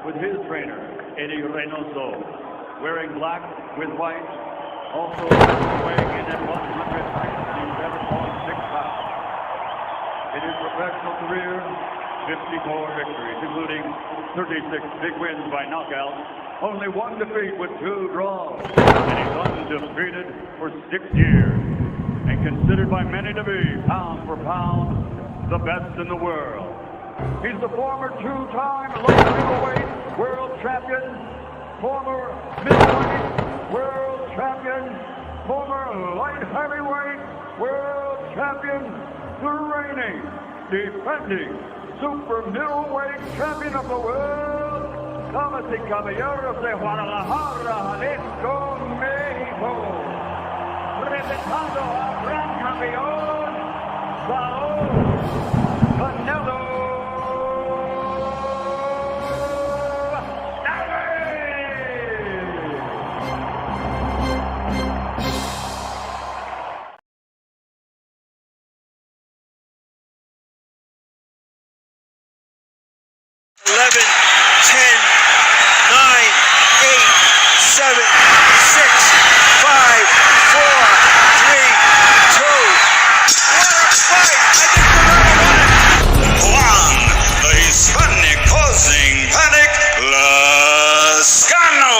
with his trainer, Eddie Reynoso, wearing black with white, also weighing in at 167.6 pounds. In his professional career, 54 victories, including 36 big wins by knockout, only one defeat with 2 draws, and he's undefeated for 6 years, and considered by many to be, pound for pound, the best in the world. He's the former 2-time light middleweight world champion, former middleweight world champion, former light heavyweight world champion, the reigning, defending super middleweight champion of the world, damas y caballeros de Guadalajara, Jalisco, México, presentando al gran campeón, Saúl Canelo. 11, 10, 9, 8, 7, 6, 5, 4, 3, 2. What a fight! I think Canelo won it. Juan, the Hispanic Causin Panic, Lascano.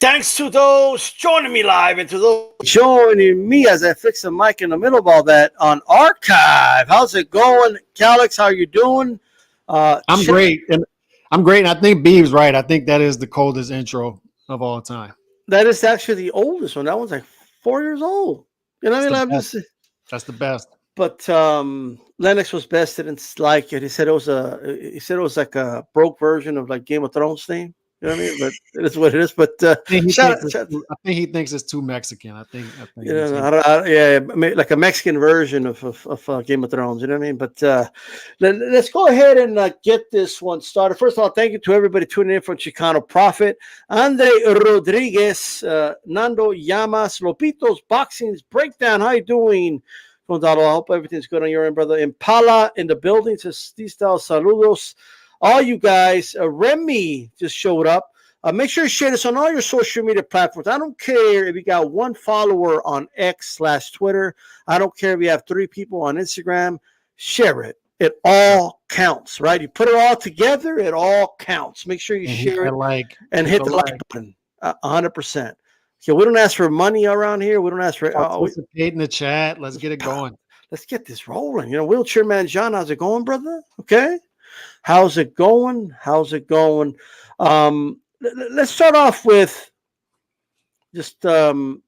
Thanks to those joining me live and to those joining me as I fix the mic in the middle of all that on archive. How's it going, Calix? How you doing? I'm great, and I think Beeb's right. I think that is the coldest intro of all time. That is actually the oldest one. That one's like 4 years old. You know what I mean? That's the best. But Lennox was best. Didn't like it. He said it was like a broke version of like Game of Thrones theme. You know what I mean? But it is what it is. But I think he thinks it's too Mexican. I think like a Mexican version of Game of Thrones. You know what I mean? But let's go ahead and get this one started. First of all, thank you to everybody tuning in from Chicano Prophet, Andre Rodriguez, Nando Llamas, Lopitos Boxing's Breakdown. How you doing, Condado? I hope everything's good on your end, brother. Impala in the building. Says Steve-style saludos. All you guys, Remy just showed up. Make sure you share this on all your social media platforms. I don't care if you got 1 follower on X/Twitter. I don't care if you have 3 people on Instagram. Share it. It all counts, right? You put it all together, it all counts. Make sure you share it and hit the like button. 100%. Okay, we don't ask for money around here. We don't ask for participate in the chat. Let's get it going. Let's get this rolling. Wheelchair Man John, how's it going, brother? Okay. How's it going? Let's start off with just Zhang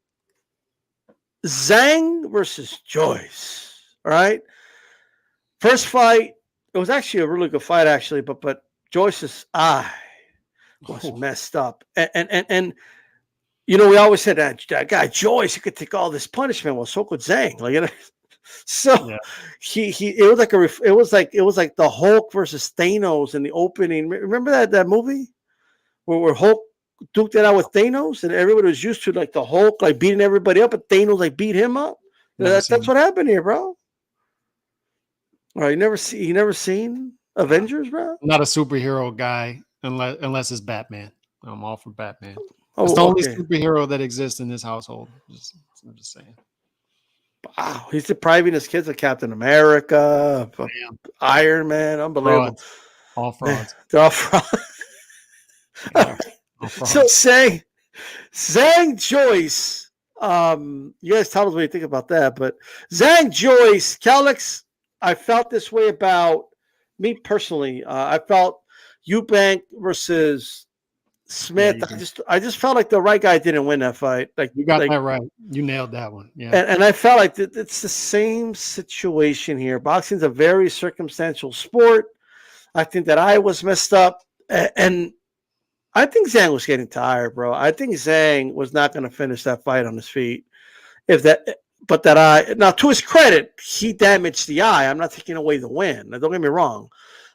versus Joyce. All right. First fight, it was actually a really good fight, actually, but Joyce's eye was messed up. And we always said that guy Joyce, he could take all this punishment. Well, so could Zhang. So yeah. It was like the Hulk versus Thanos in the opening. Remember that movie where Hulk duked it out with Thanos and everybody was used to like the Hulk like beating everybody up, but Thanos like beat him up. That's what happened here, bro. All right, you never seen Avengers, bro? I'm not a superhero guy unless it's Batman. I'm all for Batman. It's the only superhero that exists in this household. I'm just saying. Wow, he's depriving his kids of Captain America, Iron Man, unbelievable. All frauds. They're all frauds. All frauds. So Zhang Joyce, you guys tell us what you think about that, but Zhang Joyce, Calix, I felt this way about me personally. I felt Eubank versus Smith. Yeah, I just felt like the right guy didn't win that fight. Like you got that right. You nailed that one. Yeah. And I felt like it's the same situation here. Boxing's a very circumstantial sport. I think that I was messed up, and I think Zhang was getting tired, bro. I think Zhang was not going to finish that fight on his feet. Now to his credit, he damaged the eye. I'm not taking away the win. Now, don't get me wrong.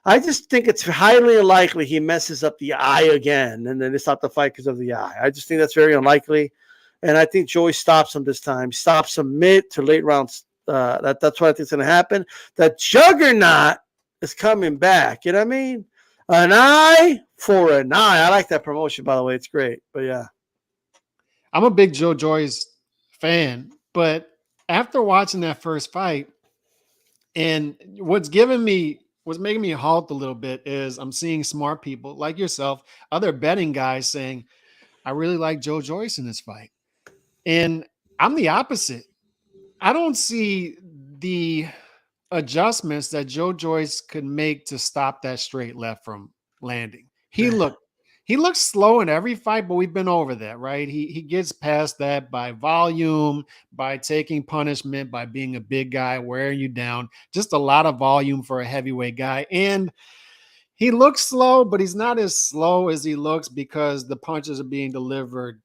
I just think it's highly unlikely he messes up the eye again, and then they stop the fight because of the eye. I just think that's very unlikely, and I think Joyce stops him this time. Stops him mid to late rounds. That's what I think is going to happen. The juggernaut is coming back. You know what I mean? An eye for an eye. I like that promotion, by the way. It's great. But yeah, I'm a big Joe Joyce fan, but after watching that first fight, and what's making me halt a little bit is I'm seeing smart people like yourself, other betting guys saying, I really like Joe Joyce in this fight. And I'm the opposite. I don't see the adjustments that Joe Joyce could make to stop that straight left from landing. He looks slow in every fight, but we've been over that, right? He gets past that by volume, by taking punishment, by being a big guy, wearing you down. Just a lot of volume for a heavyweight guy. And he looks slow, but he's not as slow as he looks because the punches are being delivered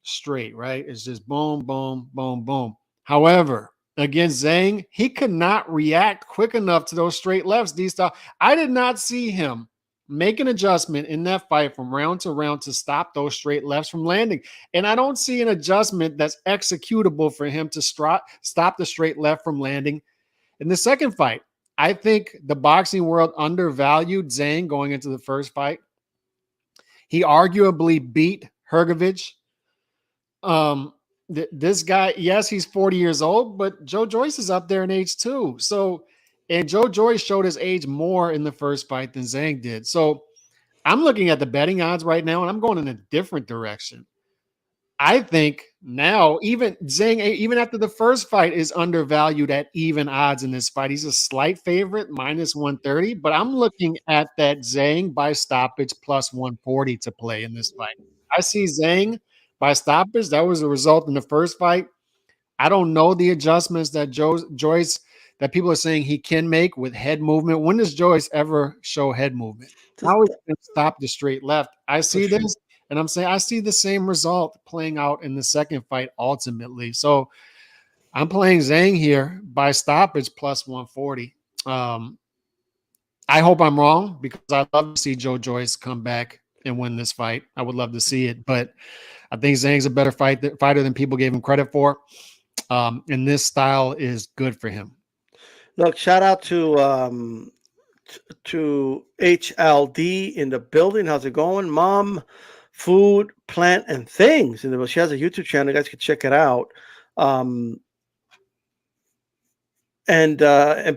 straight, right? It's just boom, boom, boom, boom. However, against Zhang, he could not react quick enough to those straight lefts. I did not see him make an adjustment in that fight from round to round to stop those straight lefts from landing. And I don't see an adjustment that's executable for him to stop the straight left from landing in the second fight. I think the boxing world undervalued Zhang going into the first fight. He arguably beat Hrgovic. This guy, yes, he's 40 years old, but Joe Joyce is up there in age too. And Joe Joyce showed his age more in the first fight than Zhang did. So I'm looking at the betting odds right now, and I'm going in a different direction. I think now even Zhang, even after the first fight, is undervalued at even odds in this fight. He's a slight favorite, minus 130, but I'm looking at that Zhang by stoppage plus 140 to play in this fight. I see Zhang by stoppage. That was the result in the first fight. I don't know the adjustments that Joyce that people are saying he can make with head movement. When does Joyce ever show head movement? How is he going to stop the straight left? I see this, and I'm saying I see the same result playing out in the second fight ultimately. So I'm playing Zhang here by stoppage plus 140. I hope I'm wrong because I'd love to see Joe Joyce come back and win this fight. I would love to see it, but I think Zhang's a better fighter than people gave him credit for. And this style is good for him. Look, shout out to HLD in the building. How's it going? Mom, Food, Plant, and Things. And she has a YouTube channel. You guys can check it out. And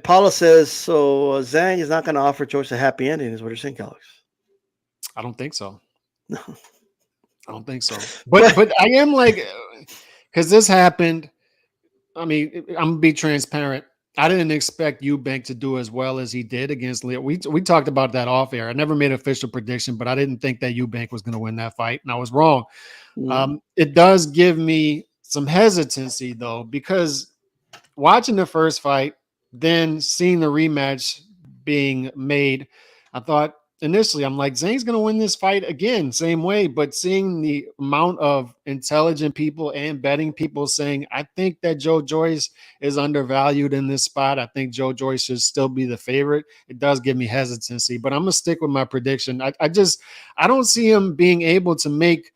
Paula says, so Zhang is not going to offer Joyce a happy ending, is what you're saying, Alex? I don't think so. No. I don't think so. But I am like, because this happened. I mean, I'm going to be transparent. I didn't expect Eubank to do as well as he did against Leo. We talked about that off air. I never made an official prediction, but I didn't think that Eubank was going to win that fight, and I was wrong. It does give me some hesitancy, though, because watching the first fight, then seeing the rematch being made, I thought initially, I'm like, Zhang's going to win this fight again, same way. But seeing the amount of intelligent people and betting people saying, I think that Joe Joyce is undervalued in this spot. I think Joe Joyce should still be the favorite. It does give me hesitancy, but I'm going to stick with my prediction. I don't see him being able to make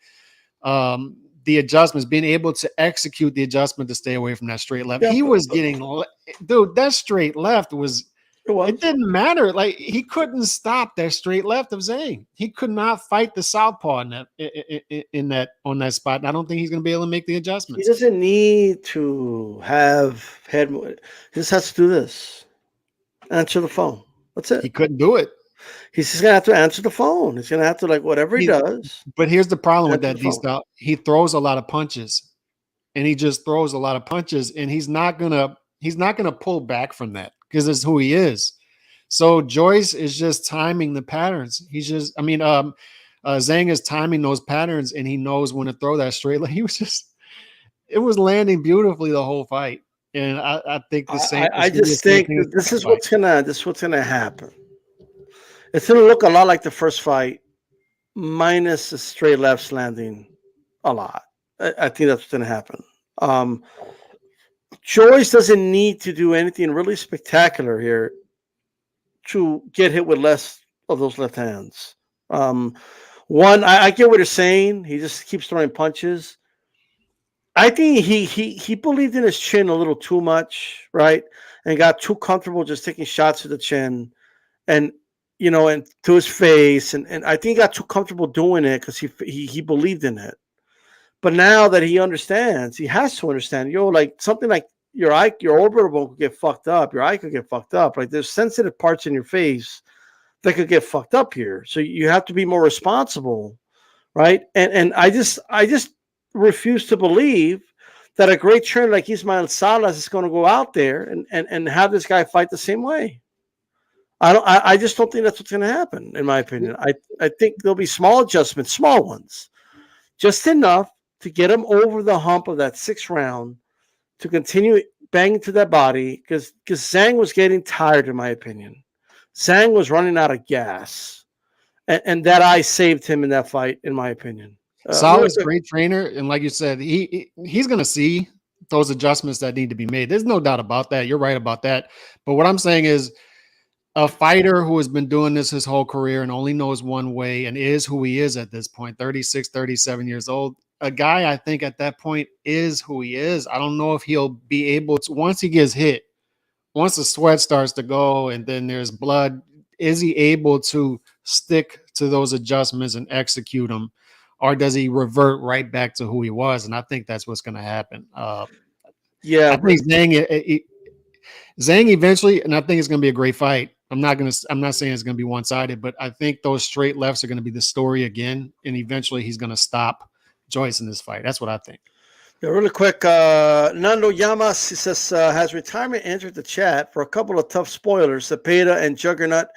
the adjustments, being able to execute the adjustment to stay away from that straight left. He was getting, dude, that straight left was, it didn't matter. Like, he couldn't stop that straight left of Zhang. He could not fight the southpaw on that spot. And I don't think he's going to be able to make the adjustments. He doesn't need to have head. He just has to do this. Answer the phone. That's it. He couldn't do it. He's just going to have to answer the phone. He's going to have to, like, whatever he does. But here's the problem with that style. He throws a lot of punches. And he just throws a lot of punches. And he's not going to pull back from that, because it's who he is. So Joyce is just timing the patterns. Zhang is timing those patterns, and he knows when to throw that straight leg. It was landing beautifully the whole fight. And I think the same. I just think that this is what's gonna happen. It's gonna look a lot like the first fight, minus the straight lefts landing a lot. I think that's what's gonna happen. Joyce doesn't need to do anything really spectacular here to get hit with less of those left hands. One, I get what you're saying. He just keeps throwing punches. I think he believed in his chin a little too much, right? And got too comfortable just taking shots to the chin and and to his face. And I think he got too comfortable doing it because he believed in it. But now that he understands, he has to understand, like something like your orbital bone could get fucked up, your eye could get fucked up. Like there's sensitive parts in your face that could get fucked up here. So you have to be more responsible, right? And I just refuse to believe that a great trainer like Ismael Salas is going to go out there and have this guy fight the same way. I just don't think that's what's going to happen, in my opinion. I think there'll be small adjustments, small ones, just enough to get him over the hump of that 6th round to continue banging to that body because Zhang was getting tired, in my opinion. Zhang was running out of gas, and that eye saved him in that fight, in my opinion. Solid's a great trainer, and like you said, he's going to see those adjustments that need to be made. There's no doubt about that. You're right about that. But what I'm saying is, a fighter who has been doing this his whole career and only knows one way and is who he is at this point, 36, 37 years old, a guy I think at that point is who he is. I don't know if he'll be able to, once he gets hit, once the sweat starts to go and then there's blood, is he able to stick to those adjustments and execute them? Or does he revert right back to who he was? And I think that's what's going to happen. I think Zhang eventually, and I think it's going to be a great fight. I'm not saying it's going to be one-sided, but I think those straight lefts are going to be the story again. And eventually he's going to stop Joyce in this fight. That's what I think. Yeah, really quick. Nando Llamas says, has retirement entered the chat for a couple of tough spoilers? Cepeda and Juggernaut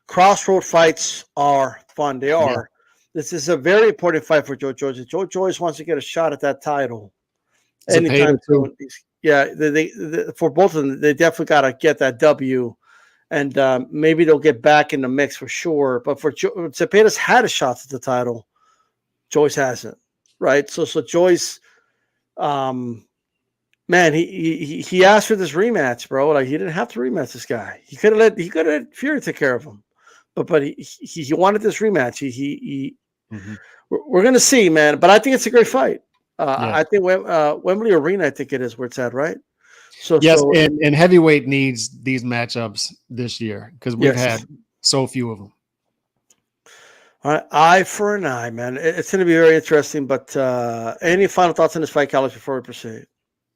crossroad fights are fun. They are. Yeah. This is a very important fight for Joe Joyce. Joe Joyce wants to get a shot at that title. Anytime soon. Yeah, they for both of them, they definitely got to get that W. And maybe they'll get back in the mix for sure. But for Cepeda's had a shot at the title. Joyce hasn't. Right? So Joyce, man, he asked for this rematch, bro. Like, he didn't have to rematch this guy. He could have let Fury take care of him. But he wanted this rematch. We're gonna see, man. But I think it's a great fight. I think Wembley Arena, I think it is where it's at, right? So yes, and heavyweight needs these matchups this year because we've had so few of them. All right, eye for an eye, man. It's going to be very interesting. But any final thoughts on this fight, Carlos, before we proceed?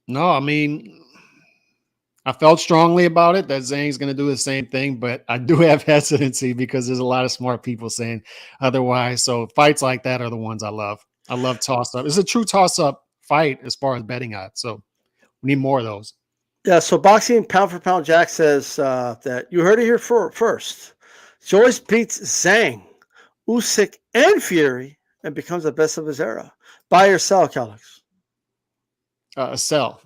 No, I mean, I felt strongly about it that Zhang's going to do the same thing, but I do have hesitancy because there's a lot of smart people saying otherwise. So fights like that are the ones I love. I love toss-up. It's a true toss-up fight as far as betting odds. So we need more of those. Yeah, so Boxing Pound for Pound Jack says that you heard it here first. Joyce beats Zhang, Usyk, and Fury and becomes the best of his era. Buy or sell, Calix? Sell.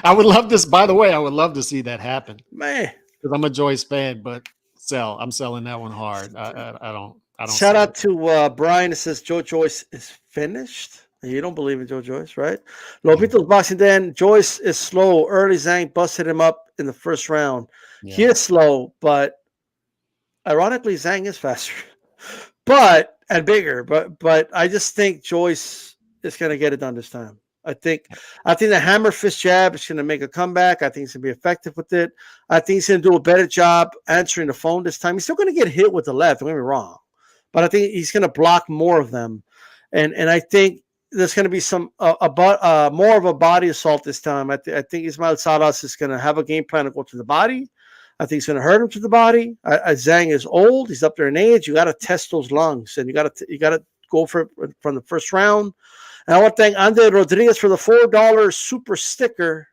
I would love this. By the way, I would love to see that happen. Man. Because I'm a Joyce fan, but sell. I'm selling that one hard. I don't. Shout out to Brian that says Joe Joyce is finished. You don't believe in Joe Joyce, right? Lobito's Boxing Den. Joyce is slow. Early Zhang busted him up in the first round. Yeah. He is slow, but ironically, Zhang is faster, and bigger. But I just think Joyce is going to get it done this time. I think the hammer fist jab is going to make a comeback. I think he's going to be effective with it. I think he's going to do a better job answering the phone this time. He's still going to get hit with the left. Don't get me wrong, but I think he's going to block more of them, and I think there's going to be some more of a body assault this time. I think Ismael Salas is going to have a game plan to go to the body. I think he's going to hurt him to the body. Zhang is old; he's up there in age. You got to test those lungs, and you got to go for it from the first round. And I want to thank Andre Rodriguez for the $4 super sticker.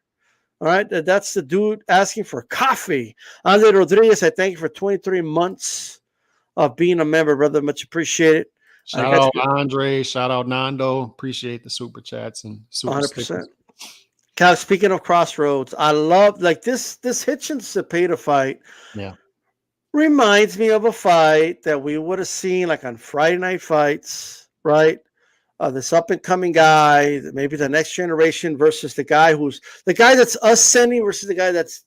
All right, that's the dude asking for coffee. Andre Rodriguez, I thank you for 23 months of being a member, brother. Much appreciated. Shout out Andre. Shout out Nando. Appreciate the super chats and super 100%. stickers. Cal, speaking of crossroads, I love like this Hitchens Cepeda fight. Yeah. Reminds me of a fight that we would have seen like on Friday Night Fights, right? This up and coming guy, maybe the next generation versus the guy that's ascending versus the guy that's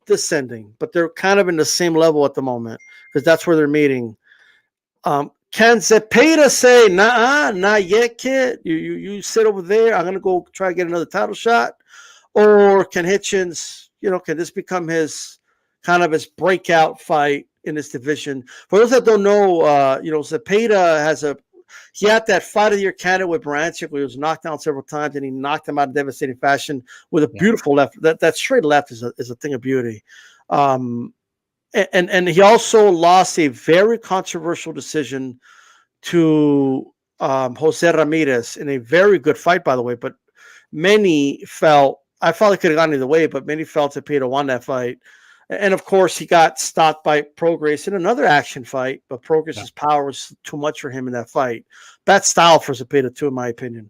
descending, but they're kind of in the same level at the moment because that's where they're meeting. Can Zepeda say, nah, not yet, kid? You sit over there. I'm gonna go try to get another title shot, or can Hitchens, can this become his kind of his breakout fight in this division? For those that don't know, Zepeda he had that fight of the year candidate with Branchik where he was knocked down several times and he knocked him out in devastating fashion with a beautiful left. That straight left is a thing of beauty. And he also lost a very controversial decision to Jose Ramirez in a very good fight, by the way. But many felt, I felt it could have gone either way, but many felt Cepeda won that fight. And of course, he got stopped by Prograis in another action fight, but Prograis' power was too much for him in that fight. Bad style for Cepeda, too, in my opinion.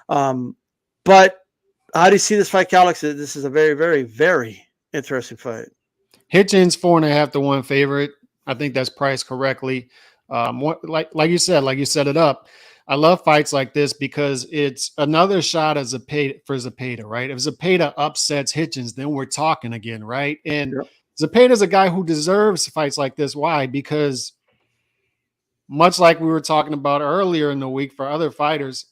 But how do you see this fight, Alex? This is a very, very, very interesting fight. Hitchens 4.5 to 1 favorite. I think that's priced correctly. Like you set it up. I love fights like this because it's another shot as for Zepeda, right? If Zepeda upsets Hitchens, then we're talking again, right? And Zepeda's a guy who deserves fights like this. Why? Because much like we were talking about earlier in the week for other fighters,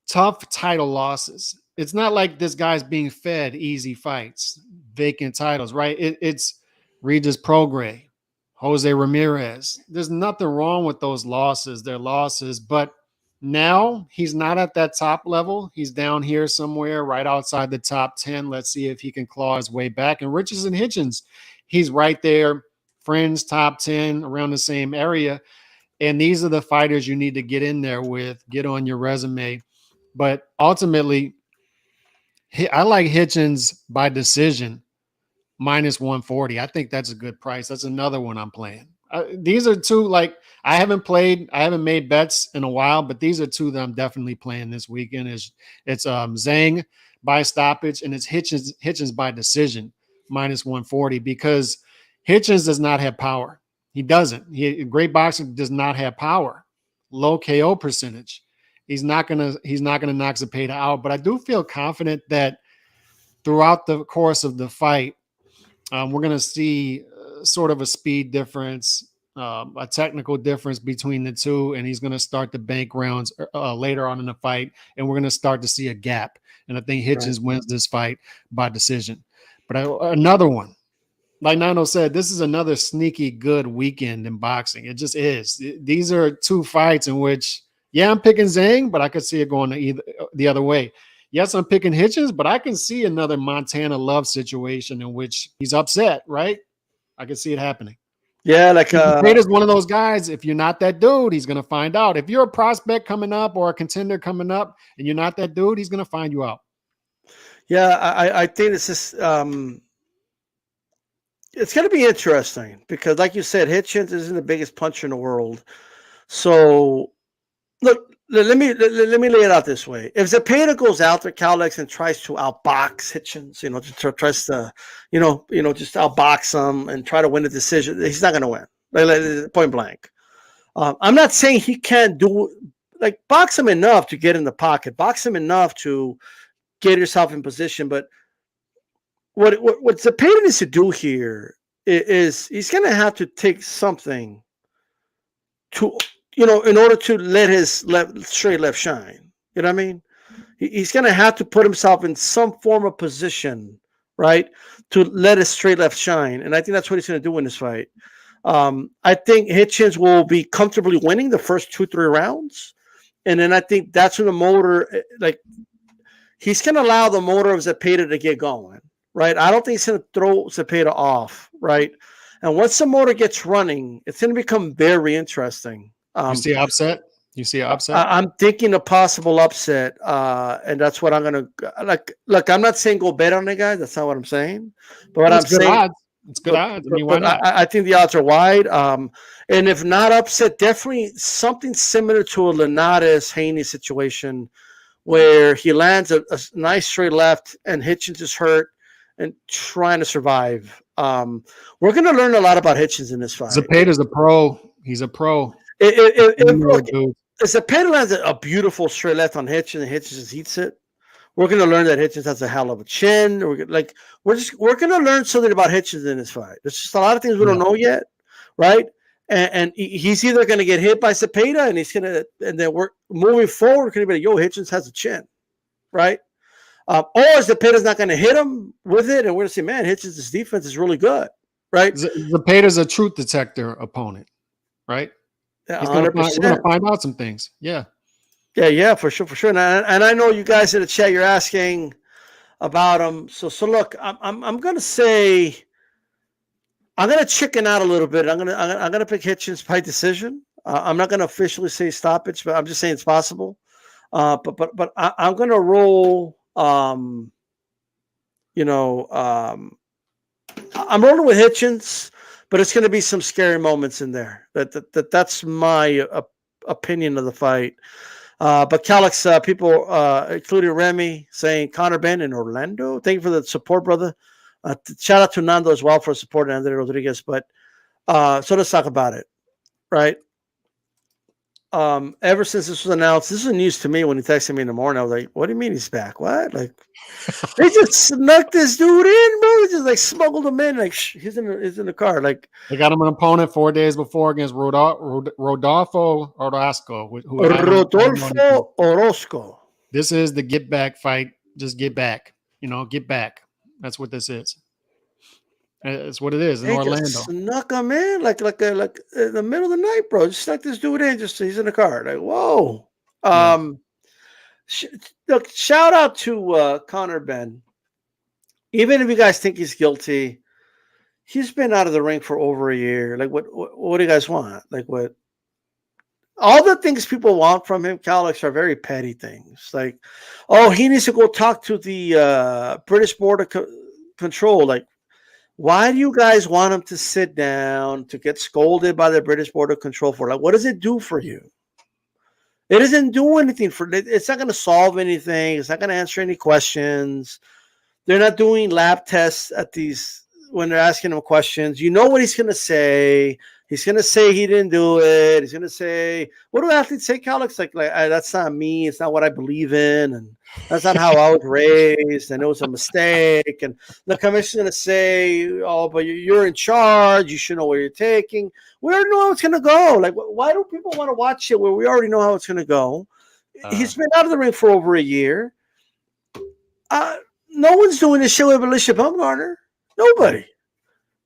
tough title losses. It's not like this guy's being fed easy fights, vacant titles, right? It's Regis Prograis, Jose Ramirez. There's nothing wrong with those losses. They're losses, but now he's not at that top level. He's down here somewhere right outside the top 10. Let's see if he can claw his way back. And Richardson Hitchens, he's right there, friends, top 10, around the same area. And these are the fighters you need to get in there with, get on your resume. But ultimately, I like Hitchens by decision, minus 140. I think that's a good price. That's another one I'm playing. These are two, like, I haven't made bets in a while, but these are two that I'm definitely playing this weekend. It's Zhang by stoppage, and it's Hitchens by decision, minus 140, because Hitchens does not have power. He doesn't. Great boxing does not have power. Low KO percentage. He's not gonna knock Zepeda out, but I do feel confident that throughout the course of the fight, we're gonna see sort of a speed difference, a technical difference between the two, and he's gonna start the bank rounds later on in the fight, and we're gonna start to see a gap. And I think Hitchens wins this fight by decision. But another one, like Nano said, this is another sneaky good weekend in boxing. It just is. These are two fights in which, yeah, I'm picking Zhang, but I could see it going the other way. Yes, I'm picking Hitchens, but I can see another Montana Love situation in which he's upset, right? I can see it happening. Yeah, like Zepeda's one of those guys. If you're not that dude, he's going to find out. If you're a prospect coming up or a contender coming up and you're not that dude, he's going to find you out. Yeah, I think this is it's going to be interesting because, like you said, Hitchens isn't the biggest puncher in the world. So, look, let me lay it out this way: if Zepeda goes out there, Calex, and tries to outbox Hitchens, tries to, just outbox him and try to win the decision, he's not going to win. Like, point blank. I'm not saying he can't box him enough to get in the pocket, box him enough to get yourself in position, but what Zepeda needs to do here is he's going to have to take something to, in order to let his straight left shine. You know what I mean? He's going to have to put himself in some form of position, right, to let his straight left shine. And I think that's what he's going to do in this fight. I think Hitchens will be comfortably winning the first 2-3 rounds. And then I think that's when the motor, he's going to allow the motor of Zepeda to get going. Right, I don't think he's going to throw Cepeda off, right? And once the motor gets running, it's going to become very interesting. You see upset? You see an upset? I'm thinking a possible upset, and that's what I'm gonna like. Look, I'm not saying go bet on the guy. That's not what I'm saying. But what It's I'm good saying, odds. It's good odds. I mean, why not? I think the odds are wide. And if not upset, definitely something similar to a Linares Haney situation, where he lands a nice straight left and Hitchens is hurt and trying to survive. We're gonna learn a lot about Hitchens in this fight. Zepeda's a pro. He's a pro. Look, Cepeda lands a beautiful straight left on Hitchens, and Hitchens just eats it. We're going to learn that Hitchens has a hell of a chin. We're going to learn something about Hitchens in this fight. There's just a lot of things we don't know yet, right? And he's either going to get hit by Cepeda, and then we're moving forward. Going to be like, yo, Hitchens has a chin, right? Or Zepeda's not going to hit him with it, and we're going to say, man, Hitchens' defense is really good, right? Zepeda's a truth detector opponent, right? Yeah, we're going to find out some things. Yeah. Yeah, for sure. And I know you guys in the chat, you're asking about him. So look, I'm gonna say I'm gonna chicken out a little bit. I'm gonna pick Hitchens by decision. I'm not gonna officially say stoppage, but I'm just saying it's possible. But I'm gonna roll. I'm rolling with Hitchens, but it's gonna be some scary moments in there. That's my opinion of the fight. But Calix, people, including Remy, saying Conor Benn in Orlando. Thank you for the support, brother. Shout out to Nando as well for supporting Andre Rodriguez. But so let's talk about it, right? Ever since this was announced, this is news to me. When he texted me in the morning, I was like, "What do you mean he's back? What? Like they just snuck this dude in, bro? They just like smuggled him in. Like he's in the car. Like they got him an opponent 4 days before against Rodolfo Orozco. Rodolfo Orozco. This is the get back fight. Just get back. Get back. That's what this is. That's what it is in Orlando. Just snuck him in like in the middle of the night, bro. Just snuck this dude in. Just he's in the car. Like whoa. Look, shout out to Conor Benn. Even if you guys think he's guilty, he's been out of the ring for over a year. Like what do you guys want? Like what? All the things people want from him, Calix, are very petty things. Like, oh, he needs to go talk to the British Border Control. Like, why do you guys want him to sit down to get scolded by the British Border Control for? Like, what does it do for you? It doesn't do anything for it. It's not going to solve anything. It's not going to answer any questions. They're not doing lab tests at these when they're asking him questions. You know what he's going to say. He's going to say he didn't do it. He's going to say, what do athletes say, Calix? Like that's not me. It's not what I believe in. And that's not how I was raised. And it was a mistake. And the commission's going to say, oh, but you're in charge. You should know where you're taking. We already know how it's going to go. Like, why do people want to watch it where we already know how it's going to go? He's been out of the ring for over a year. No one's doing this shit with Alicia Baumgartner. Nobody.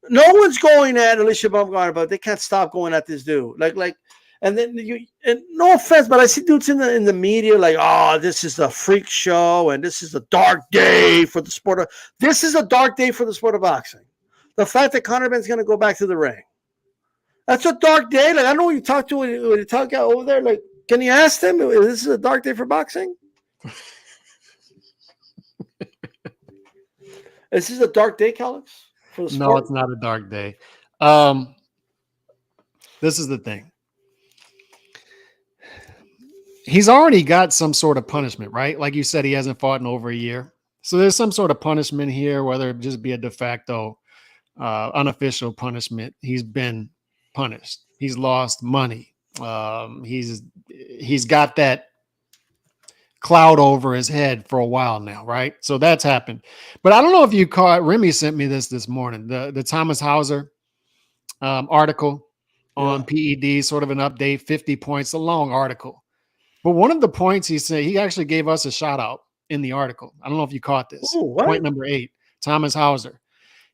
No one's going at Alicia Baumgartner, but they can't stop going at this dude. And no offense, but I see dudes in the media like, oh, this is a freak show and this is a dark day for the sport of. This is a dark day for the sport of boxing. The fact that Conor Benn's going to go back to the ring, that's a dark day. Like I know when you talk to when you talk out over there, like, can you ask them if this is a dark day for boxing? Is this a dark day, Calix? No, it's not a dark day. This is the thing. He's already got some sort of punishment, right? Like you said, he hasn't fought in over a year. So there's some sort of punishment here, whether it just be a de facto, unofficial punishment. He's been punished. He's lost money. He's got that cloud over his head for a while now, right? So that's happened. But I don't know if you caught, Remy sent me this morning, the Thomas Hauser article on PED, sort of an update, 50 points, a long article. But one of the points he said, he actually gave us a shout out in the article. I don't know if you caught this. Point number 8, Thomas Hauser.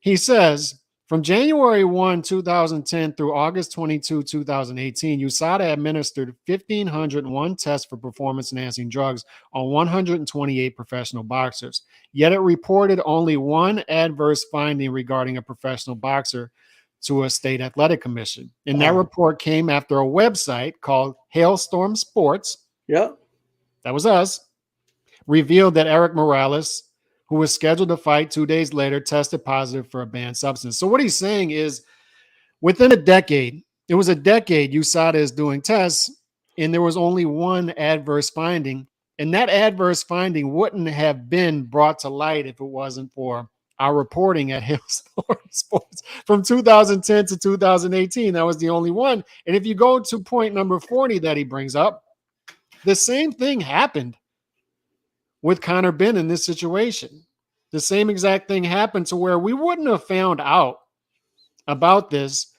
He says, from January 1, 2010 through August 22, 2018, USADA administered 1,501 tests for performance-enhancing drugs on 128 professional boxers. Yet it reported only one adverse finding regarding a professional boxer to a state athletic commission. And that report came after a website called Hailstorm Sports. Yeah. That was us. Revealed that Eric Morales, who was scheduled to fight 2 days later, tested positive for a banned substance. So what he's saying is within a decade, it was a decade USADA is doing tests, and there was only one adverse finding. And that adverse finding wouldn't have been brought to light if it wasn't for our reporting at Hailstorm Sports from 2010 to 2018. That was the only one. And if you go to point number 40 that he brings up, the same thing happened with Conor Benn in this situation. The same exact thing happened to where we wouldn't have found out about this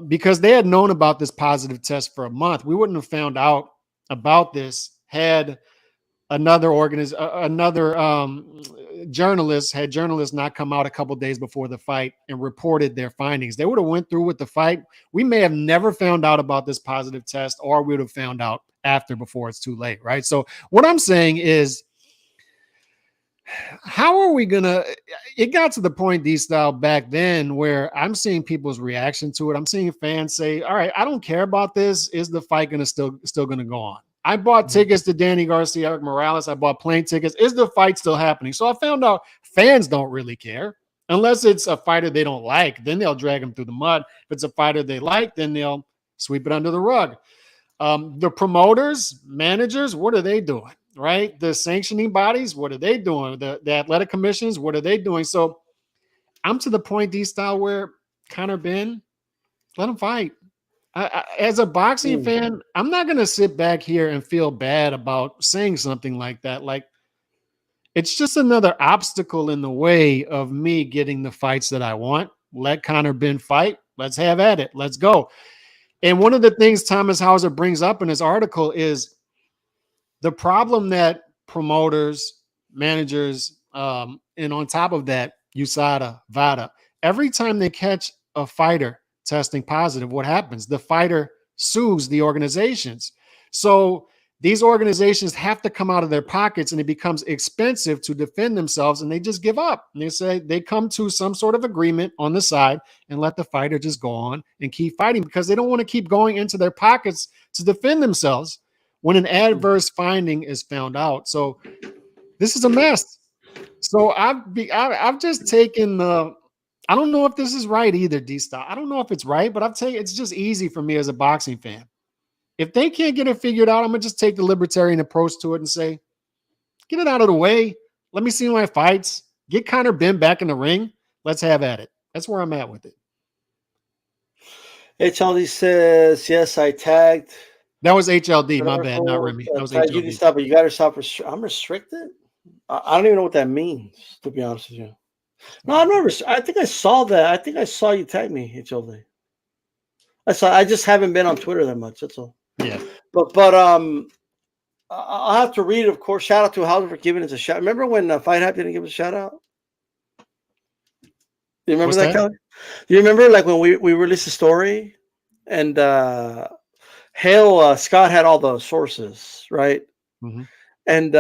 because they had known about this positive test for a month. We wouldn't have found out about this had journalists not come out a couple days before the fight and reported their findings. They would have went through with the fight. We may have never found out about this positive test, or we would have found out after before it's too late, right? So what I'm saying is, how are we gonna? It got to the point, D-Style, back then where I'm seeing people's reaction to it. I'm seeing fans say, "All right, I don't care about this. Is the fight gonna still gonna go on?" I bought tickets to Danny Garcia, Eric Morales. I bought plane tickets. Is the fight still happening? So I found out fans don't really care unless it's a fighter they don't like. Then they'll drag him through the mud. If it's a fighter they like, then they'll sweep it under the rug. The promoters, managers, what are they doing? Right? The sanctioning bodies, what are they doing? The athletic commissions, what are they doing? So I'm to the point, D-Style, where Conor Benn, let him fight. As a boxing fan, I'm not going to sit back here and feel bad about saying something like that. Like, it's just another obstacle in the way of me getting the fights that I want. Let Conor Benn fight. Let's have at it. Let's go. And one of the things Thomas Hauser brings up in his article is the problem that promoters, managers, and on top of that, USADA, VADA, every time they catch a fighter testing positive, what happens? The fighter sues the organizations. So these organizations have to come out of their pockets, and it becomes expensive to defend themselves, and they just give up. And they say they come to some sort of agreement on the side and let the fighter just go on and keep fighting because they don't want to keep going into their pockets to defend themselves when an adverse finding is found out. So this is a mess. So I've just taken the, I don't know if this is right either, D-Style. I don't know if it's right, but I've taken, it's just easy for me as a boxing fan. If they can't get it figured out, I'm going to just take the libertarian approach to it and say, get it out of the way. Let me see my fights. Get Conor Benn back in the ring. Let's have at it. That's where I'm at with it. HLD says, yes, I tagged. That was HLD. My bad, not Remy. That was HLD. You can stop, but you got to stop. I'm restricted? I don't even know what that means, to be honest with you. No, I'm not. I think I saw that. I think I saw you tag me, HLD. I just haven't been on Twitter that much. That's all. Yeah. But I'll have to read it, of course. Shout out to Hauser for giving us a shout. Remember when Fight Hype didn't give us a shout out? You remember that, Kelly? Do you remember like when we released the story and Hale Scott had all the sources, right? Mm-hmm. And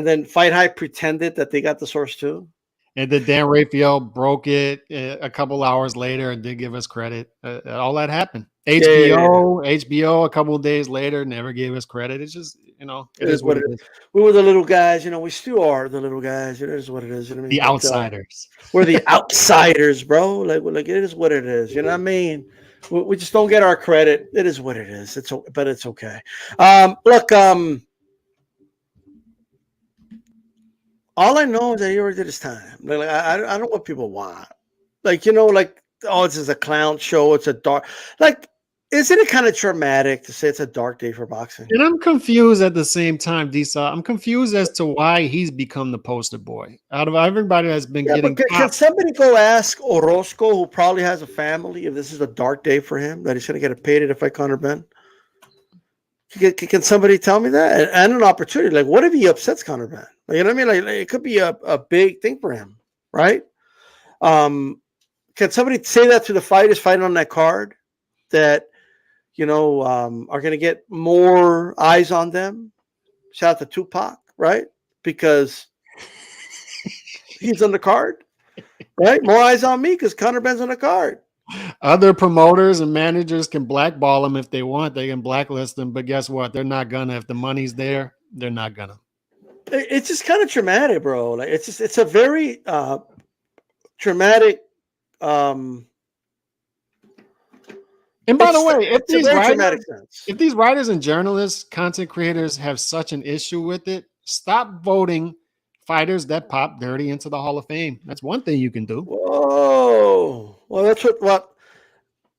then Fight Hype pretended that they got the source too. And then Dan Raphael broke it a couple hours later and did give us credit. All that happened. HBO a couple of days later never gave us credit. It's just, it is what it is. We were the little guys, we still are the little guys. It is what it is. You know what I mean? The outsiders. We're the outsiders, bro. Like it is what it is. You know what I mean? We just don't get our credit. It is what it is. But it's okay. Look, all I know is that he already did his time. Like I don't know what people want. Oh, this is a clown show. It's a dark. Isn't it kind of traumatic to say it's a dark day for boxing? And I'm confused at the same time, D-Saw. I'm confused as to why he's become the poster boy out of everybody that's been getting. Can somebody go ask Orozco, who probably has a family, if this is a dark day for him, that he's going to get paid to fight Conor Benn? Can somebody tell me that? And an opportunity. Like, what if he upsets Conor Benn? You know what I mean? Like it could be a big thing for him, right? Can somebody say that to the fighters fighting on that card that, are going to get more eyes on them? Shout out to Tupac, right? Because he's on the card, right? More eyes on me because Conor Benn's on the card. Other promoters and managers can blackball them if they want. They can blacklist them, but guess what? They're not gonna. If the money's there, they're not gonna. It's just kind of traumatic, bro. Like it's a very traumatic. Um, And by the way, it's a very traumatic sense. if these writers and journalists, content creators have such an issue with it, stop voting fighters that pop dirty into the Hall of Fame. That's one thing you can do. Whoa. Well, that's what.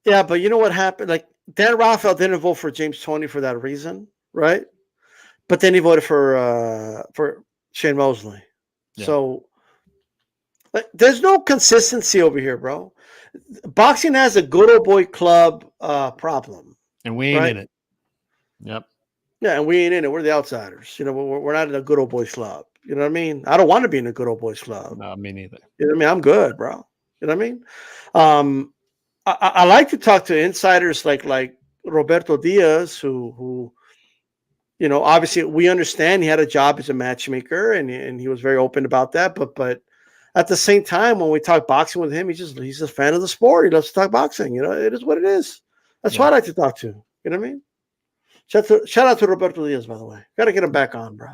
Yeah, but you know what happened? Like Dan Raphael didn't vote for James Toney for that reason, right? But then he voted for Shane Mosley. Yeah. So like, there's no consistency over here, bro. Boxing has a good old boy club problem, and we ain't in it. Yep. Yeah, and we ain't in it. We're the outsiders. You know, we're not in a good old boys club. You know what I mean? I don't want to be in a good old boys club. No, me neither. You know what I mean? I'm good, bro. You know what I mean? I like to talk to insiders like Roberto Diaz, who you know, obviously we understand he had a job as a matchmaker, and he was very open about that. But at the same time, when we talk boxing with him, he's a fan of the sport. He loves to talk boxing. You know, it is what it is. That's what I like to talk to. You know what I mean? Shout out to Roberto Diaz, by the way. Got to get him back on, bro.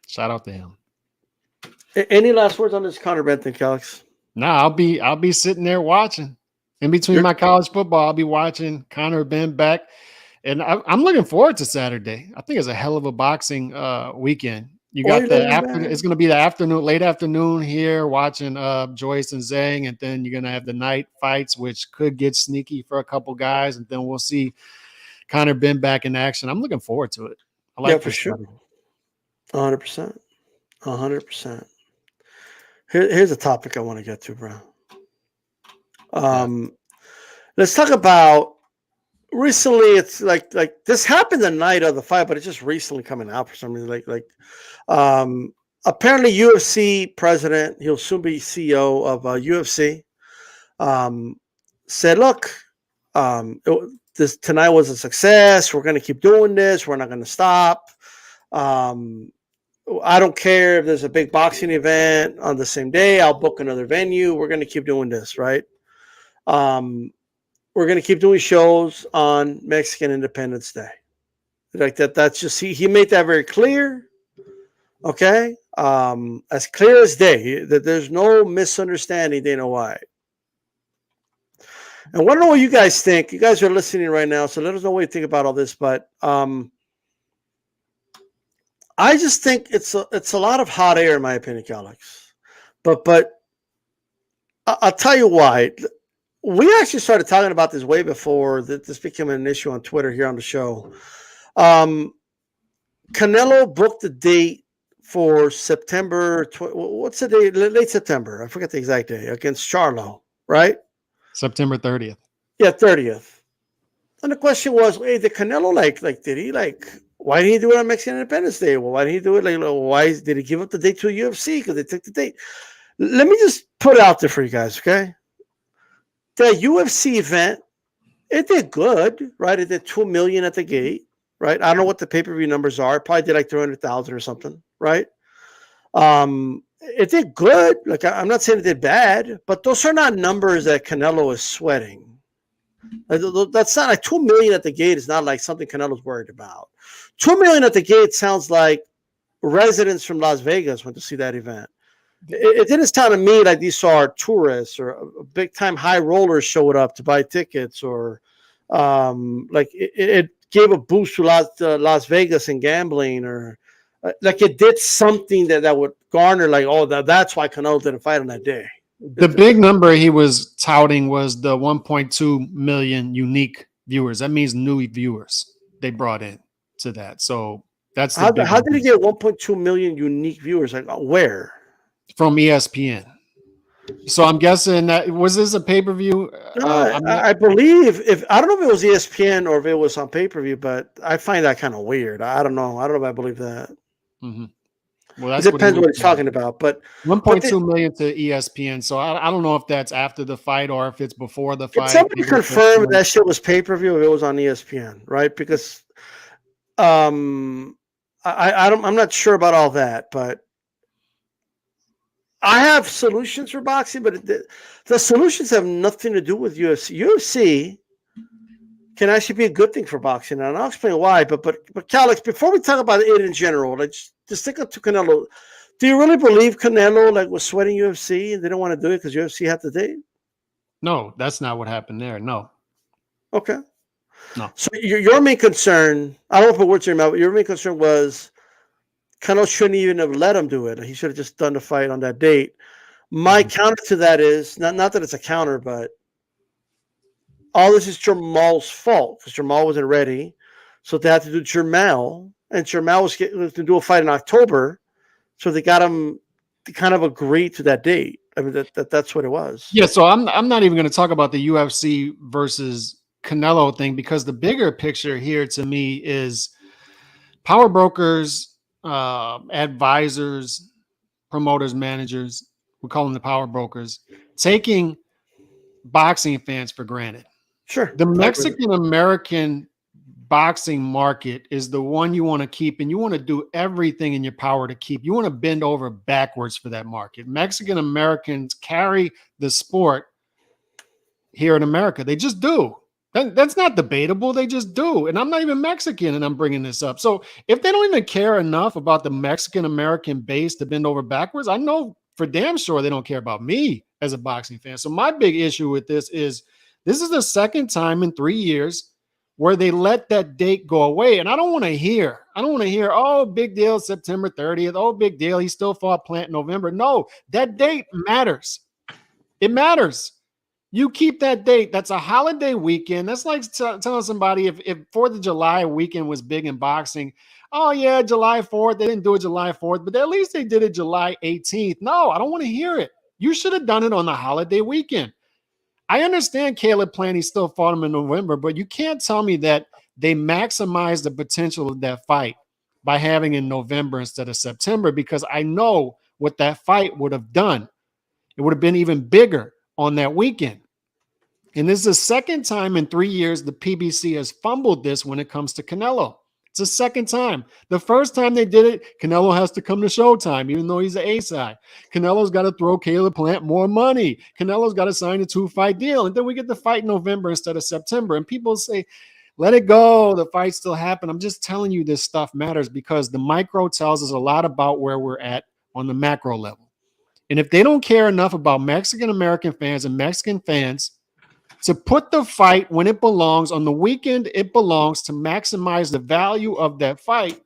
Shout out to him. Any last words on this Conor Benn thing, Alex? No, I'll be sitting there watching. In between my college football, I'll be watching Conor Benn back. And I'm looking forward to Saturday. I think it's a hell of a boxing weekend. You got it's going to be the late afternoon here watching Joyce and Zhang. And then you're going to have the night fights, which could get sneaky for a couple guys. And then we'll see Conor Benn back in action. I'm looking forward to it. I like for sure. 100%. 100%. Here's a topic I want to get to, bro. Let's talk about recently. It's like this happened the night of the fight, but it's just recently coming out for some reason. Apparently UFC president, he'll soon be CEO of UFC, said, "Look, this tonight was a success. We're going to keep doing this. We're not going to stop. I don't care if there's a big boxing event on the same day. I'll book another venue. We're going to keep doing this, right? We're going to keep doing shows on Mexican Independence Day. Like that. That's just he made that very clear. Okay, as clear as day. That there's no misunderstanding Dana White. And I want to know what you guys think. You guys are listening right now, so let us know what you think about all this. But I just think it's a lot of hot air, in my opinion, Alex. But I'll tell you why. We actually started talking about this way before that this became an issue on Twitter here on the show. Canelo booked the date for September. What's the date? Late September. I forget the exact day against Charlo, right? September 30th. Yeah, 30th. And the question was, hey, did Canelo did he why didn't he do it on Mexican Independence Day? Well, why didn't he do it? Why did he give up the date to UFC? Because they took the date. Let me just put it out there for you guys, okay? The UFC event, it did good, right? It did 2 million at the gate, right? I don't know what the pay-per-view numbers are. It probably did like 300,000 or something, right? It did good. Like I'm not saying it did bad, but those are not numbers that Canelo is sweating. That's not like 2 million at the gate is not like something Canelo's worried about. 2 million at the gate sounds like residents from Las Vegas went to see that event. It didn't sound to me like these are tourists or big time high rollers showed up to buy tickets, or it gave a boost to Las Vegas and gambling, or like it did something that would garner that's why Canelo didn't fight on that day. The big number he was touting was the 1.2 million unique viewers. That means new viewers they brought in to that. So that's how did he get 1.2 million unique viewers? Like where? From ESPN. So I'm guessing that was this a pay-per-view? I believe I don't know if it was ESPN or if it was on pay-per-view, but I find that kind of weird. I don't know. I don't know if I believe that. Mm-hmm. Well, it depends what he's talking about. But 1.2 million to ESPN. So I don't know if that's after the fight or if it's before the fight. Somebody confirmed that shit was pay-per-view if it was on ESPN, right? Because I'm not sure about all that, but I have solutions for boxing, but the solutions have nothing to do with UFC. UFC can actually be a good thing for boxing, and I'll explain why. But Calix, before we talk about it in general, like just stick up to Canelo. Do you really believe Canelo was sweating UFC and they don't want to do it because UFC had the date? No, that's not what happened there. No. Okay. No. So your main concern, I don't know if put words in your mouth, but your main concern was Canelo shouldn't even have let him do it. He should have just done the fight on that date. My counter to that is not that it's a counter, but all this is Jamal's fault because Jamal wasn't ready. So they had to do Jamal, and Jamal was to do a fight in October. So they got him to kind of agree to that date. I mean, that's what it was. Yeah, so I'm not even going to talk about the UFC versus Canelo thing because the bigger picture here to me is power brokers, advisors, promoters, managers, we call them the power brokers, taking boxing fans for granted. Sure. The Mexican American boxing market is the one you want to keep, and you want to do everything in your power to keep. You want to bend over backwards for that market. Mexican Americans carry the sport here in America. They just do. That's not debatable. They just do. And I'm not even Mexican, and I'm bringing this up. So if they don't even care enough about the Mexican American base to bend over backwards, I know for damn sure they don't care about me as a boxing fan. So my big issue with this is the second time in 3 years where they let that date go away. And I don't want to hear, oh, big deal, September 30th. Oh, big deal. He still fought Plant in November. No, that date matters. It matters. You keep that date. That's a holiday weekend. That's like telling somebody if 4th of July weekend was big in boxing. Oh, yeah, July 4th. They didn't do it July 4th, but at least they did it July 18th. No, I don't want to hear it. You should have done it on the holiday weekend. I understand Caleb Plant, he still fought him in November, but you can't tell me that they maximized the potential of that fight by having in November instead of September, because I know what that fight would have done. It would have been even bigger on that weekend. And this is the second time in 3 years the PBC has fumbled this when it comes to Canelo. It's the second time. The first time they did it, Canelo has to come to Showtime, even though he's an A-side. Canelo's got to throw Caleb Plant more money. Canelo's got to sign a 2-fight deal. And then we get the fight in November instead of September. And people say, let it go. The fight still happened. I'm just telling you this stuff matters because the micro tells us a lot about where we're at on the macro level. And if they don't care enough about Mexican-American fans and Mexican fans to put the fight when it belongs on the weekend it belongs to maximize the value of that fight,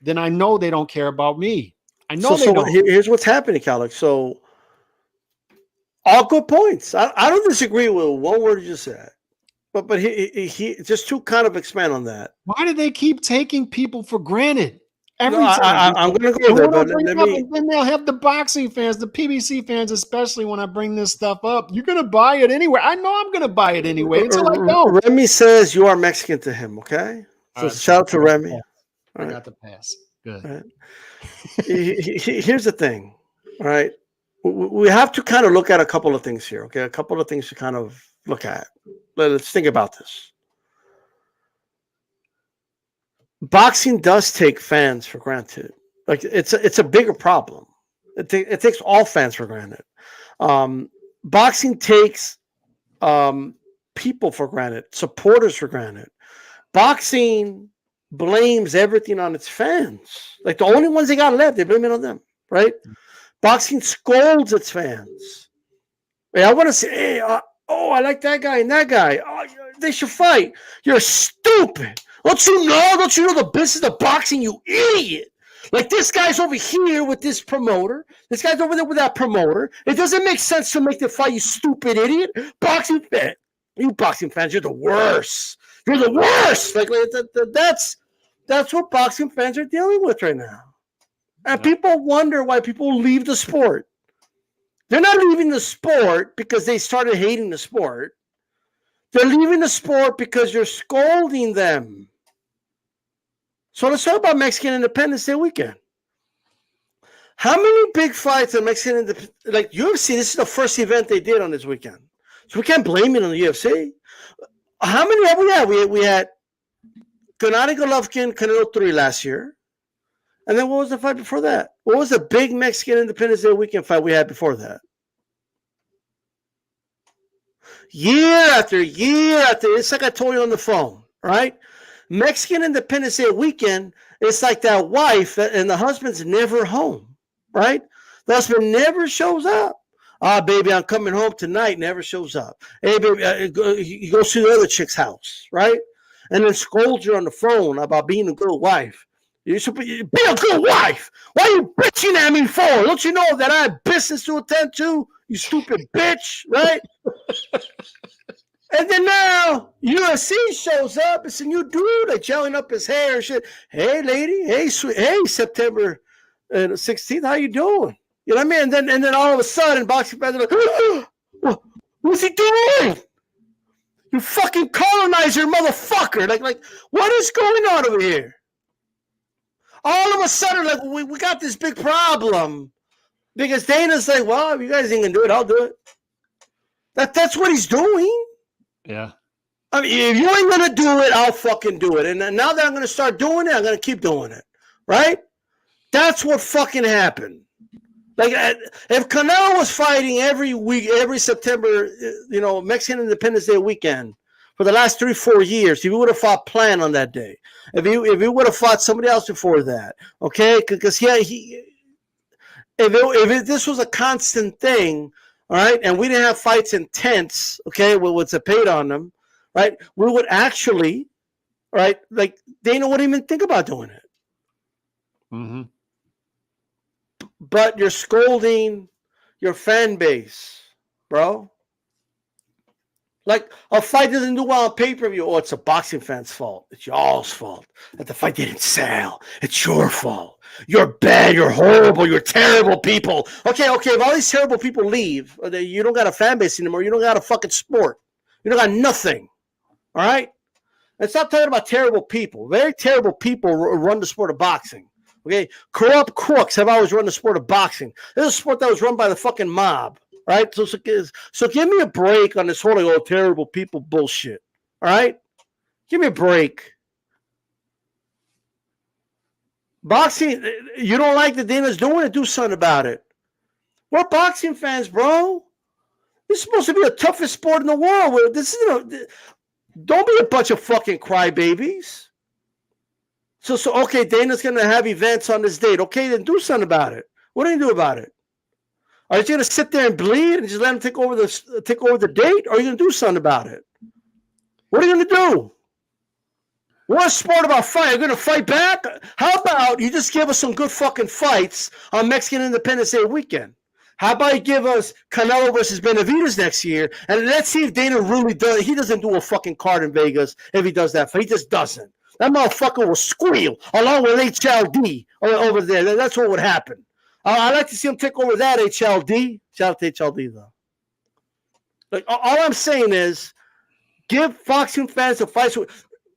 then I know they don't care about me. I know they don't. Here's what's happening, Alex. So all good points. I don't disagree with one word you just said. But he just to kind of expand on that. Why do they keep taking people for granted? Every time I'm going to go there, but and then they'll have the boxing fans, the PBC fans, especially when I bring this stuff up. You're going to buy it anyway. I know I'm going to buy it anyway until I don't. Remy says you are Mexican to him, okay? So shout out to Remy. I got the pass. Good. Right. Here's the thing, all right? We have to kind of look at a couple of things here, okay? A couple of things to kind of look at. Let's think about this. Boxing does take fans for granted. Like it's a bigger problem. It takes all fans for granted. Boxing takes people for granted, supporters for granted. Boxing blames everything on its fans. Like the only ones they got left, they blame it on them, right? Boxing scolds its fans. Hey, I want to say, hey, I like that guy and that guy. Oh, they should fight. You're stupid. Don't you know the business of boxing, you idiot? Like this guy's over here with this promoter. This guy's over there with that promoter. It doesn't make sense to make the fight, you stupid idiot. Boxing fan. You boxing fans, you're the worst. You're the worst. Like that's what boxing fans are dealing with right now. And people wonder why people leave the sport. They're not leaving the sport because they started hating the sport. They're leaving the sport because you're scolding them. So let's talk about Mexican Independence Day weekend. How many big fights on Mexican Independence? Like UFC, this is the first event they did on this weekend. So we can't blame it on the UFC. How many have we had? We had Gennady Golovkin, Canelo 3 last year. And then what was the fight before that? What was the big Mexican Independence Day weekend fight we had before that? Year after year after, it's like I told you on the phone, right? Mexican Independence Day weekend, it's like that wife and the husband's never home, right? The husband never shows up. Ah, baby, I'm coming home tonight. Never shows up. Hey, baby, he goes to the other chick's house, right? And then scolds you on the phone about being a good wife. You should be a good wife. Why are you bitching at me for? Don't you know that I have business to attend to? You stupid bitch, right? And then now UFC shows up. It's a new dude, like gelling up his hair and shit. Hey, lady. Hey, sweet. Hey, September 16th. How you doing? You know what I mean? And then all of a sudden, boxing fans are like, what's he doing? You fucking colonizer, motherfucker! Like, what is going on over here? All of a sudden, like, we got this big problem because Dana's like, well, if you guys ain't gonna do it, I'll do it. That's what he's doing. Yeah. I mean, if you ain't gonna do it, I'll fucking do it. And now that I'm gonna start doing it, I'm gonna keep doing it. Right? That's what fucking happened. Like, if Canelo was fighting every week, every September, Mexican Independence Day weekend for the last 3-4 years, if he would have fought Plan on that day, if he would have fought somebody else before that, okay, because this was a constant thing, all right, and we didn't have fights in tents, okay, with Cepeda on them, right, we would actually, right, like Dana wouldn't even think about doing it. Mm-hmm. But you're scolding your fan base, bro. Like, a fight doesn't do well on pay-per-view. Oh, it's a boxing fan's fault. It's y'all's fault that the fight didn't sell. It's your fault. You're bad. You're horrible. You're terrible people. Okay. If all these terrible people leave, you don't got a fan base anymore. You don't got a fucking sport. You don't got nothing. All right? And stop talking about terrible people. Very terrible people run the sport of boxing. Okay, corrupt crooks have always run the sport of boxing. This is a sport that was run by the fucking mob, right? So give me a break on this whole terrible people bullshit. All right, give me a break. Boxing, you don't like the Dana's doing it? Do something about it. We're boxing fans, bro. This is supposed to be the toughest sport in the world. This is don't be a bunch of fucking crybabies. So okay, Dana's gonna have events on this date. Okay, then do something about it. What are you gonna do about it? Are you gonna sit there and bleed and just let him take over the date? Or are you gonna do something about it? What are you gonna do? We're a sport about fight. You're gonna fight back? How about you just give us some good fucking fights on Mexican Independence Day weekend? How about you give us Canelo versus Benavidez next year, and let's see if Dana really does. He doesn't do a fucking card in Vegas if he does that. He just doesn't. That motherfucker will squeal along with HLD over there. That's what would happen. I'd like to see him take over that HLD. Shout out to HLD, though. Like, all I'm saying is give boxing fans a fight.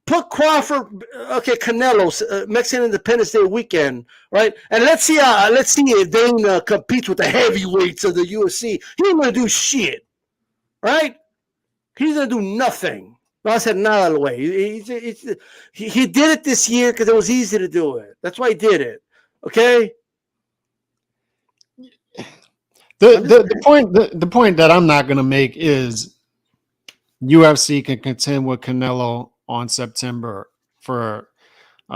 Put Crawford, Canelo, Mexican Independence Day weekend, right? And let's see if Dana competes with the heavyweights of the UFC. He ain't going to do shit, right? He's going to do nothing. No, I said not out of the way. He did it this year because it was easy to do it. That's why he did it. Okay. The point that I'm not going to make is UFC can contend with Canelo on September for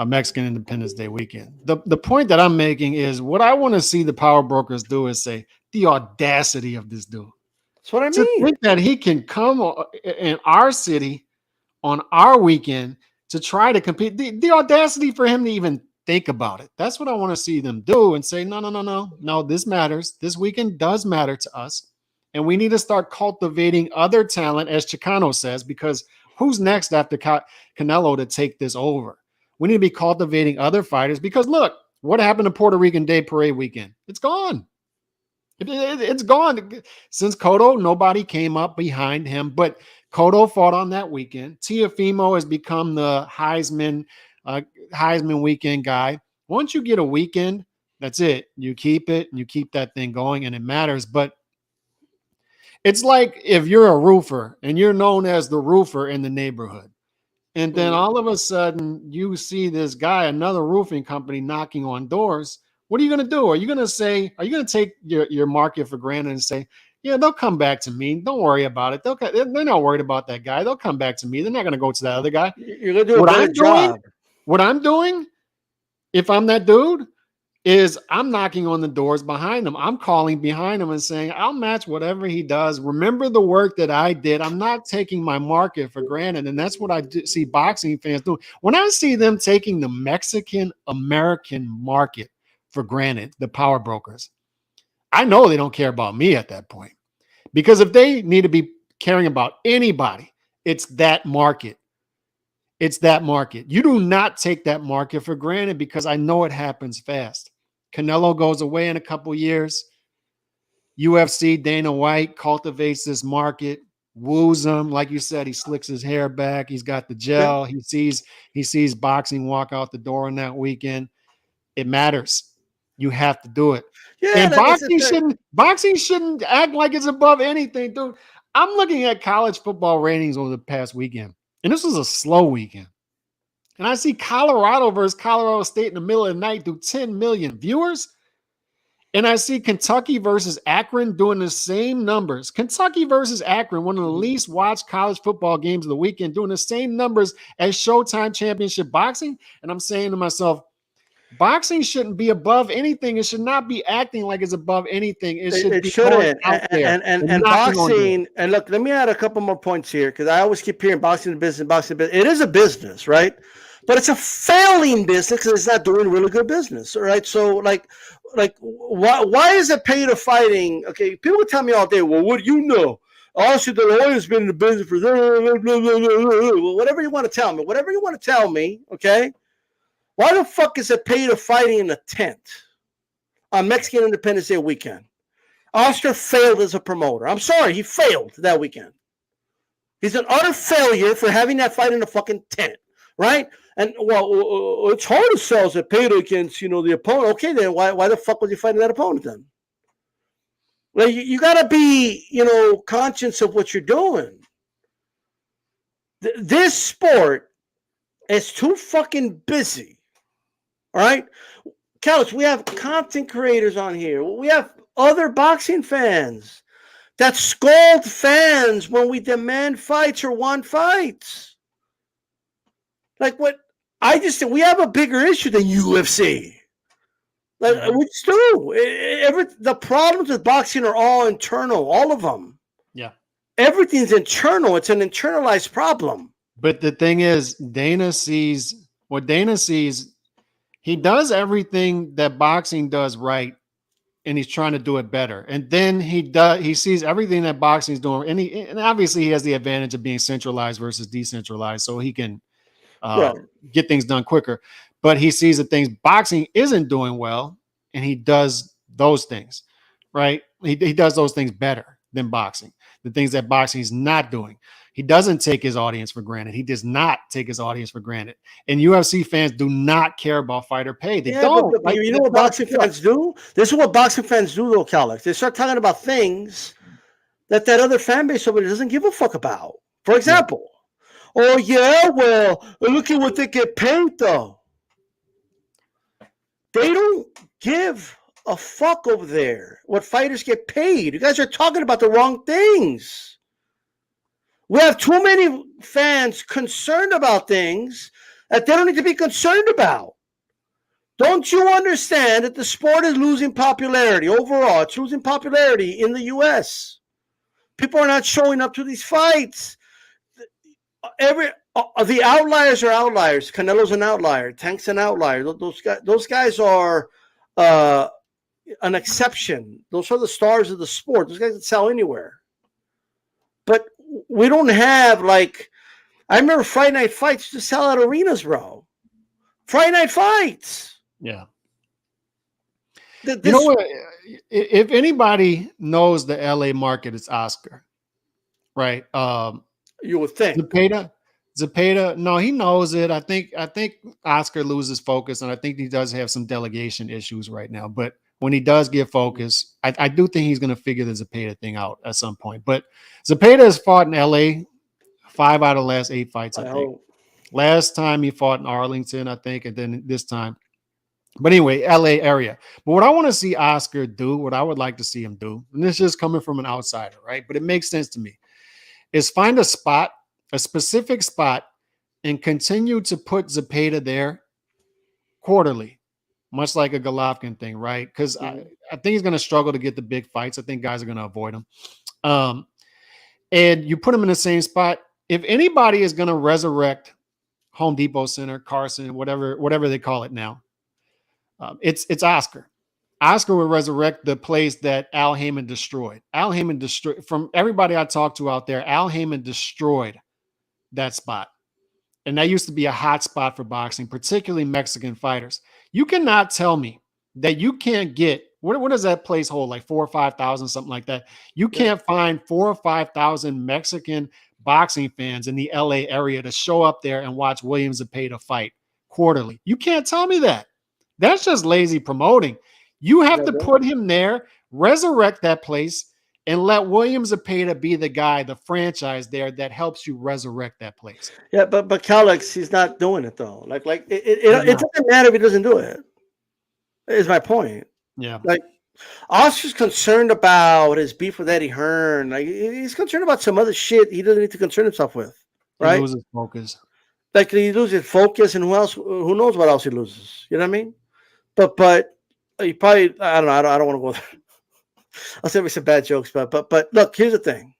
Mexican Independence Day weekend. The point that I'm making is what I want to see the power brokers do is say the audacity of this dude. That's what I mean. To think that he can come in our city on our weekend to try to compete, the audacity for him to even think about it. That's what I want to see them do and say, no, this matters. This weekend does matter to us. And we need to start cultivating other talent, as Chicano says, because who's next after Canelo to take this over? We need to be cultivating other fighters because look, what happened to Puerto Rican Day Parade weekend? It's gone. It's gone. Since Cotto, nobody came up behind him, but Cotto fought on that weekend. Teofimo has become the Heisman weekend guy. Once you get a weekend, that's it. You keep it and you keep that thing going and it matters. But it's like if you're a roofer and you're known as the roofer in the neighborhood And then all of a sudden you see this guy, another roofing company, knocking on doors. What are you going to do? Are you going to take your market for granted and say, yeah, they'll come back to me. Don't worry about it. They're not worried about that guy. They'll come back to me. They're not going to go to that other guy. You're going to do a better job. What I'm doing, if I'm that dude, is I'm knocking on the doors behind him. I'm calling behind him and saying, I'll match whatever he does. Remember the work that I did. I'm not taking my market for granted. And that's what I see boxing fans do. When I see them taking the Mexican American market for granted, the power brokers, I know they don't care about me at that point. Because if they need to be caring about anybody, it's that market. It's that market. You do not take that market for granted because I know it happens fast. Canelo goes away in a couple years. UFC, Dana White cultivates this market, woos him. Like you said, he slicks his hair back. He's got the gel. Yeah. He sees boxing walk out the door on that weekend. It matters. You have to do it. Yeah, and boxing shouldn't act like it's above anything, dude. I'm looking at college football ratings over the past weekend, and this was a slow weekend. And I see Colorado versus Colorado State in the middle of the night do 10 million viewers. And I see Kentucky versus Akron doing the same numbers. Kentucky versus Akron, one of the least watched college football games of the weekend, doing the same numbers as Showtime Championship Boxing. And I'm saying to myself, boxing shouldn't be above anything. It should not be acting like it's above anything. It shouldn't. And boxing, and look, let me add a couple more points here, because I always keep hearing boxing business. It is a business, right? But it's a failing business because it's not doing really good business, all right? So, like, why is it pay to fighting? Okay, people tell me all day, well, what do you know? Also, the lawyer's been in the business for well, whatever you want to tell me, okay? Why the fuck is it pay to fighting in a tent on Mexican Independence Day weekend? Oscar failed as a promoter. I'm sorry, he failed that weekend. He's an utter failure for having that fight in a fucking tent, right? And well, it's hard to sell Zepeda against, the opponent. Okay, then why the fuck was he fighting that opponent then? Well, you got to be, conscious of what you're doing. This sport is too fucking busy. All right, Carlos, we have content creators on here. We have other boxing fans that scold fans when we demand fights or want fights. Like what I just said, we have a bigger issue than UFC. Like we just do. The problems with boxing are all internal, all of them. Yeah, everything's internal. It's an internalized problem. But the thing is, Dana sees. He does everything that boxing does right, and he's trying to do it better. And then he sees everything that boxing is doing, and obviously he has the advantage of being centralized versus decentralized, so he can get things done quicker. But he sees the things boxing isn't doing well, and he does those things, right? He does those things better than boxing. The things that boxing is not doing. He doesn't take his audience for granted. He does not take his audience for granted. And UFC fans do not care about fighter pay. They don't. But you know what boxing fans do? This is what boxing fans do, though, Calix. They start talking about things that other fan base over there doesn't give a fuck about. For example, oh, yeah, well, look at what they get paid, though. They don't give a fuck over there what fighters get paid. You guys are talking about the wrong things. We have too many fans concerned about things that they don't need to be concerned about. Don't you understand that the sport is losing popularity overall? It's losing popularity in the U.S. People are not showing up to these fights. The outliers are outliers. Canelo's an outlier. Tank's an outlier. Those guys are an exception. Those are the stars of the sport. Those guys can sell anywhere. But we don't have, like, I remember Friday night fights to sell out arenas, bro. Friday night fights. Yeah. You know what? If anybody knows the LA market, it's Oscar, right? You would think. Zepeda, no, he knows it. I think Oscar loses focus, and I think he does have some delegation issues right now. But when he does get focus, I do think he's going to figure the Zepeda thing out at some point. But Zepeda has fought in LA 5 out of the last 8 fights, I think. Last time he fought in Arlington, I think, and then this time. But anyway, LA area. But what I want to see Oscar do, what I would like to see him do, and this is coming from an outsider, right? But it makes sense to me, is find a spot, a specific spot, and continue to put Zepeda there quarterly, much like a Golovkin thing, right? Because I think he's going to struggle to get the big fights. I think guys are going to avoid him. And you put him in the same spot. If anybody is going to resurrect Home Depot Center, Carson, whatever they call it now, it's Oscar. Oscar will resurrect the place that Al Heyman destroyed. Al Heyman destroyed, from everybody I talked to out there, Al Heyman destroyed that spot. And that used to be a hot spot for boxing, particularly Mexican fighters. You cannot tell me that you can't get, what does that place hold? Like 4,000 or 5,000, something like that. You can't find 4,000 or 5,000 Mexican boxing fans in the LA area to show up there and watch William Zepeda fight quarterly. You can't tell me that. That's just lazy promoting. You have to put him there, resurrect that place, and let William Zepeda be the guy, the franchise there that helps you resurrect that place. Yeah, but Calix, he's not doing it though. It doesn't matter if he doesn't do it. Is my point. Yeah. Like Oscar's concerned about his beef with Eddie Hearn. Like he's concerned about some other shit he doesn't need to concern himself with. Right? He loses focus. Like he loses focus, and who knows what else he loses. You know what I mean? But you probably, I don't know. I don't want to go there. I'll say some bad jokes, but look, here's the thing.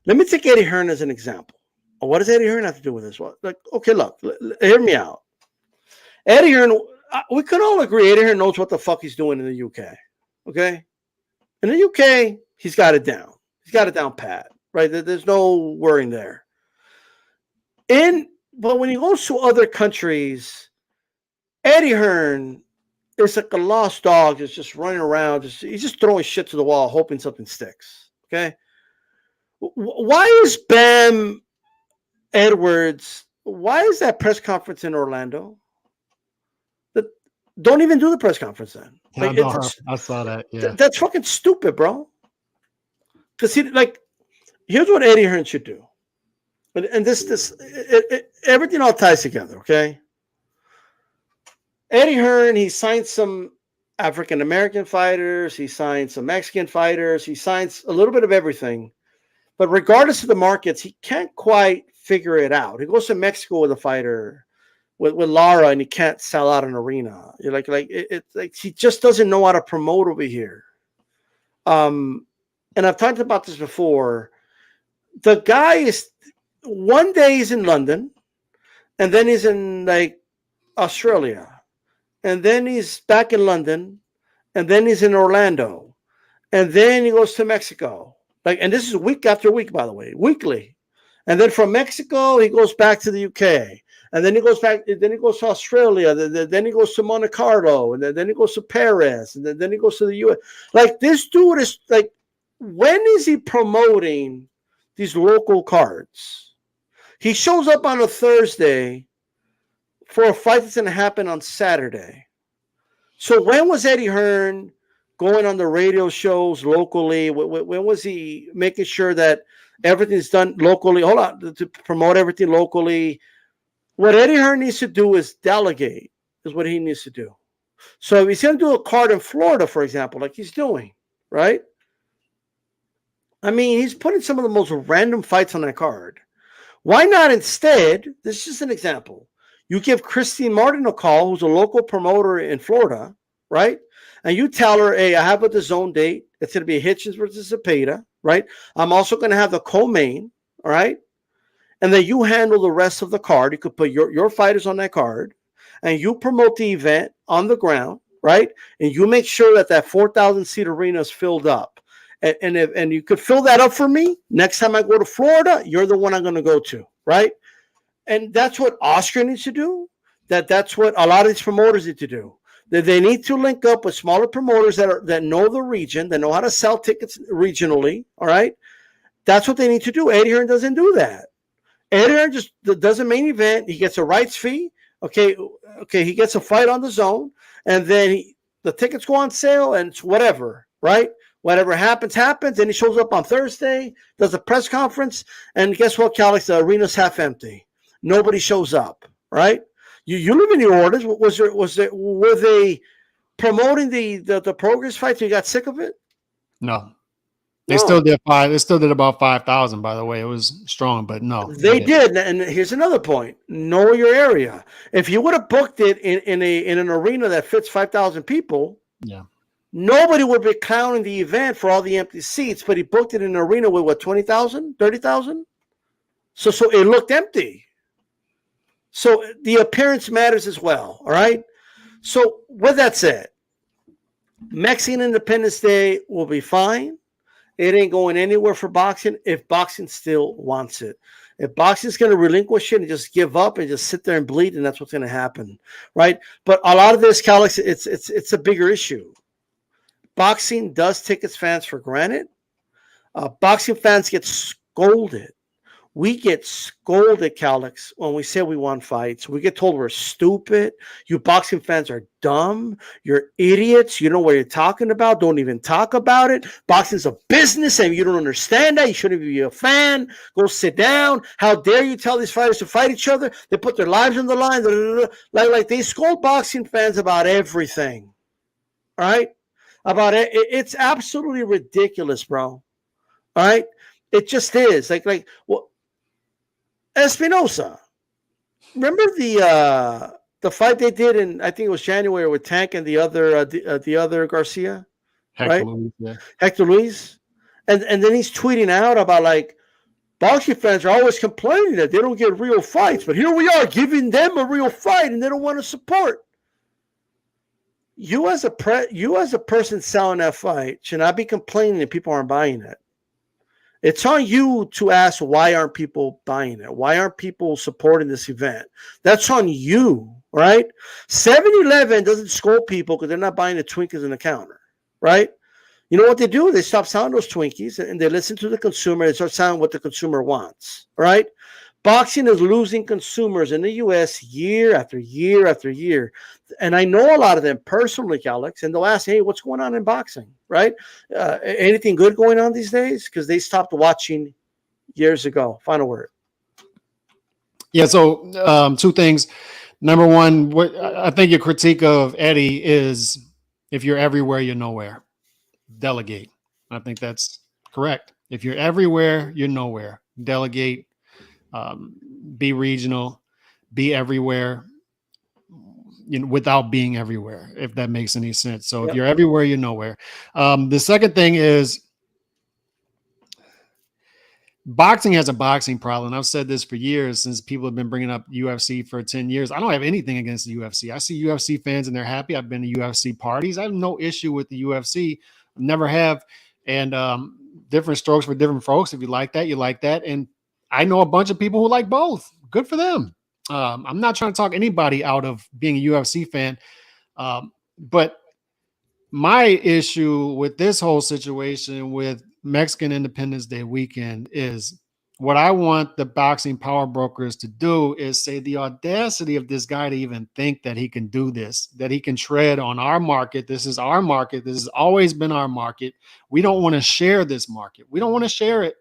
Let me take Eddie Hearn as an example. What does Eddie Hearn have to do with this? Well, like, okay, look, hear me out. Eddie Hearn, we can all agree Eddie Hearn knows what the fuck he's doing in the UK. Okay? In the UK, he's got it down. He's got it down pat, right? There's no worrying there. But when he goes to other countries, Eddie Hearn is like a lost dog that's just running around. He's just throwing shit to the wall, hoping something sticks. Okay? Why is Bam Edwards, why is that press conference in Orlando? Don't even do the press conference then. Like, I saw that. Yeah. That's fucking stupid, bro. Because here's what Eddie Hearn should do. And everything all ties together, okay? Eddie Hearn, he signed some African-American fighters. He signed some Mexican fighters. He signs a little bit of everything. But regardless of the markets, he can't quite figure it out. He goes to Mexico with a fighter, with Lara, and he can't sell out an arena. You're like he just doesn't know how to promote over here. And I've talked about this before. The guy is, one day he's in London, and then he's in like Australia. And then he's back in London, and then he's in Orlando, and then he goes to Mexico. And this is week after week, by the way, weekly. And then from Mexico, he goes back to the UK, and then he goes back. Then he goes to Australia. Then he goes to Monte Carlo, and then he goes to Paris, and then he goes to the US. Like this dude is like, when is he promoting these local cards? He shows up on a Thursday for a fight that's going to happen on Saturday. So when was Eddie Hearn going on the radio shows locally? When was he making sure that everything's done locally? Hold on, to promote everything locally. What Eddie Hearn needs to do is delegate, is what he needs to do. So if he's going to do a card in Florida, for example, like he's doing, right? I mean, he's putting some of the most random fights on that card. Why not instead, this is just an example, you give Christine Martin a call, who's a local promoter in Florida, right? And you tell her, hey, I have a DAZN date. It's going to be Hitchens versus Cepeda, right? I'm also going to have the co-main, all right? And then you handle the rest of the card. You could put your fighters on that card, and you promote the event on the ground, right? And you make sure that 4,000-seat arena is filled up. And you could fill that up for me. Next time I go to Florida, you're the one I'm going to go to, right? And that's what Oscar needs to do. That's what a lot of these promoters need to do. That they need to link up with smaller promoters that know the region, that know how to sell tickets regionally. All right, that's what they need to do. Eddie Hearn doesn't do that. Eddie Hearn just does a main event. He gets a rights fee. Okay, he gets a fight on the zone, and then the tickets go on sale, and it's whatever, right? Whatever happens. Then he shows up on Thursday, does a press conference, and guess what, Calix? The arena's half empty. Nobody shows up, right? You live in your orders. Were they promoting the progress fight? You got sick of it? No. They No. still did five. They still did about 5,000, by the way. It was strong, but no. They did. And here's another point. Know your area. If you would have booked it in an arena that fits 5,000 people, yeah, nobody would be clowning the event for all the empty seats, but he booked it in an arena with what, 20,000, 30,000? So it looked empty. So the appearance matters as well. All right. So with that said, Mexican Independence Day will be fine. It ain't going anywhere for boxing if boxing still wants it. If boxing's going to relinquish it and just give up and just sit there and bleed, and that's what's going to happen, right? But a lot of this, Calix, it's a bigger issue. Boxing does take its fans for granted. Boxing fans get scolded. We get scolded, Calix, when we say we want fights. We get told we're stupid. You boxing fans are dumb. You're idiots. You know what you're talking about. Don't even talk about it. Boxing's a business, and you don't understand that. You shouldn't be a fan. Go sit down. How dare you tell these fighters to fight each other? They put their lives on the line. Like they scold boxing fans about everything. All right? About it. It's absolutely ridiculous, bro. All right? It just is. Well, Espinosa, remember the fight they did in, I think it was January, with Tank and the other Garcia, Hector right? Luis, yeah. Hector Luis, and then he's tweeting out about like boxing fans are always complaining that they don't get real fights, but here we are giving them a real fight, and they don't want to support. You as a person selling that fight should not be complaining that people aren't buying it. It's on you to ask, why aren't people buying it? Why aren't people supporting this event? That's on you, right? 7-Eleven doesn't scold people because they're not buying the Twinkies in the counter, right? You know what they do? They stop selling those Twinkies and they listen to the consumer. They start selling what the consumer wants, right? Boxing is losing consumers in the U.S. year after year after year. And I know a lot of them personally, Alex, and they'll ask, hey, what's going on in boxing, right? Anything good going on these days? Because they stopped watching years ago. Final word. Yeah, so two things. Number one, what I think your critique of Eddie is, if you're everywhere, you're nowhere. Delegate. I think that's correct. If you're everywhere, you're nowhere. Delegate. Be regional. Be everywhere. Without being everywhere, if that makes any sense. So if you're everywhere, you're nowhere. The second thing is, boxing has a boxing problem. I've said this for years, since people have been bringing up UFC for 10 years. I don't have anything against the UFC. I see UFC fans and they're happy. I've been to UFC parties. I have no issue with the UFC. Never have. And different strokes for different folks. If you like that, you like that. And I know a bunch of people who like both. Good for them. I'm not trying to talk anybody out of being a UFC fan. But my issue with this whole situation with Mexican Independence Day weekend is, what I want the boxing power brokers to do is say the audacity of this guy to even think that he can do this, that he can tread on our market. This is our market. This has always been our market. We don't want to share this market. We don't want to share it.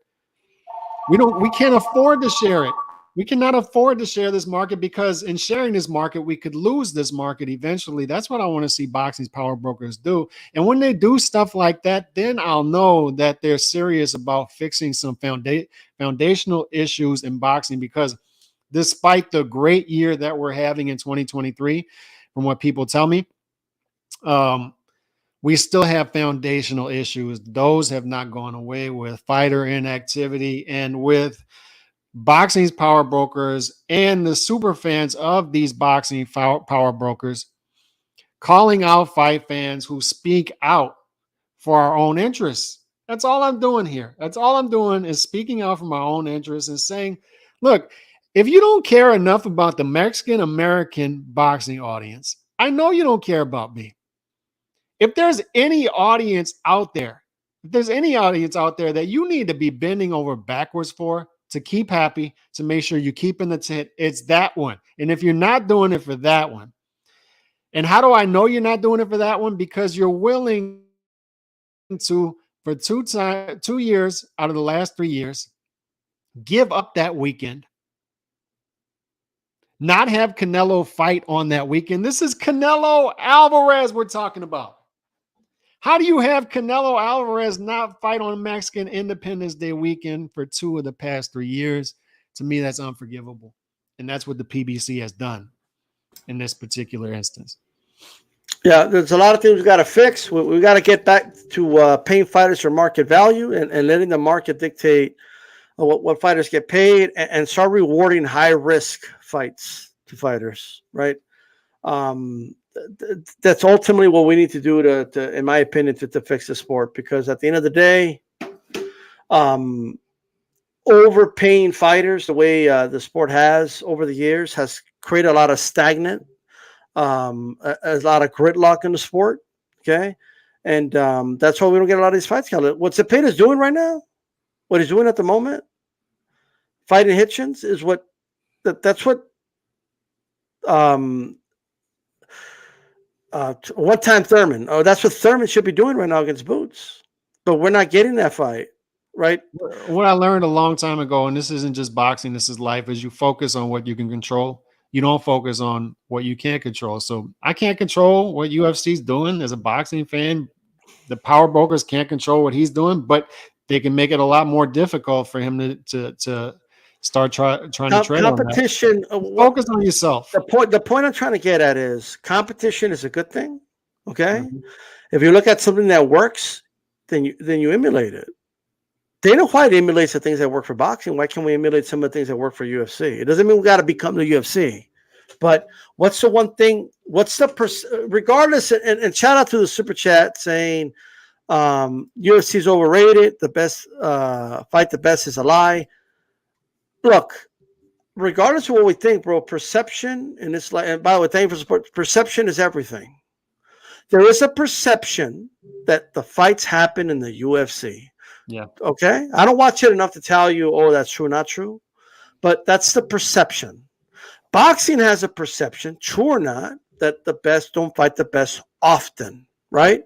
We can't afford to share it. We cannot afford to share this market, because in sharing this market, we could lose this market eventually. That's what I want to see boxing's power brokers do. And when they do stuff like that, then I'll know that they're serious about fixing some foundational issues in boxing, because despite the great year that we're having in 2023, from what people tell me, we still have foundational issues. Those have not gone away, with fighter inactivity and with boxing's power brokers and the super fans of these boxing power brokers calling out fight fans who speak out for our own interests. That's all I'm doing here. That's all I'm doing, is speaking out for my own interests and saying, look, if you don't care enough about the Mexican American boxing audience, I know you don't care about me. If there's any audience out there, that you need to be bending over backwards for, to keep happy, to make sure you keep in the tent, it's that one. And if you're not doing it for that one, and how do I know you're not doing it for that one? Because you're willing to, for 2 years out of the last 3 years, give up that weekend not have Canelo fight on that weekend? This is Canelo Alvarez we're talking about. How do you have Canelo Alvarez not fight on Mexican Independence Day weekend for 2 of the past 3 years? To me, that's unforgivable. And that's what the PBC has done in this particular instance. Yeah, there's a lot of things we got to fix. We got to get back to paying fighters for market value and letting the market dictate what fighters get paid, and start rewarding high-risk fights to fighters, right? That's ultimately what we need to do to in my opinion, to fix the sport, because at the end of the day, overpaying fighters the way the sport has over the years has created a lot of stagnant, a lot of gridlock in the sport, okay? And that's why we don't get a lot of these fights. What Zepeda's doing right now, what he's doing at the moment, fighting Hitchens, is that's what one-time Thurman. Oh, that's what Thurman should be doing right now against Boots. But we're not getting that fight, right? What I learned a long time ago, and this isn't just boxing, this is life, is you focus on what you can control. You don't focus on what you can't control. So I can't control what UFC's doing as a boxing fan. The power brokers can't control what he's doing, but they can make it a lot more difficult for him to start trying to trade competition. Focus on yourself. The point I'm trying to get at is competition is a good thing. Okay, if you look at something that works, then you emulate it. Dana White emulates the things that work for boxing. Why can't we emulate some of the things that work for UFC? It doesn't mean we got to become the UFC, but what's the one thing? What's the regardless? And shout out to the super chat saying UFC is overrated. The best fight the best is a lie. Look, regardless of what we think, bro, perception in this life, and by the way, thank you for support. Perception is everything. There is a perception that the fights happen in the UFC. Yeah. Okay. I don't watch it enough to tell you, oh, that's true, not true. But that's the perception. Boxing has a perception, true or not, that the best don't fight the best often, right?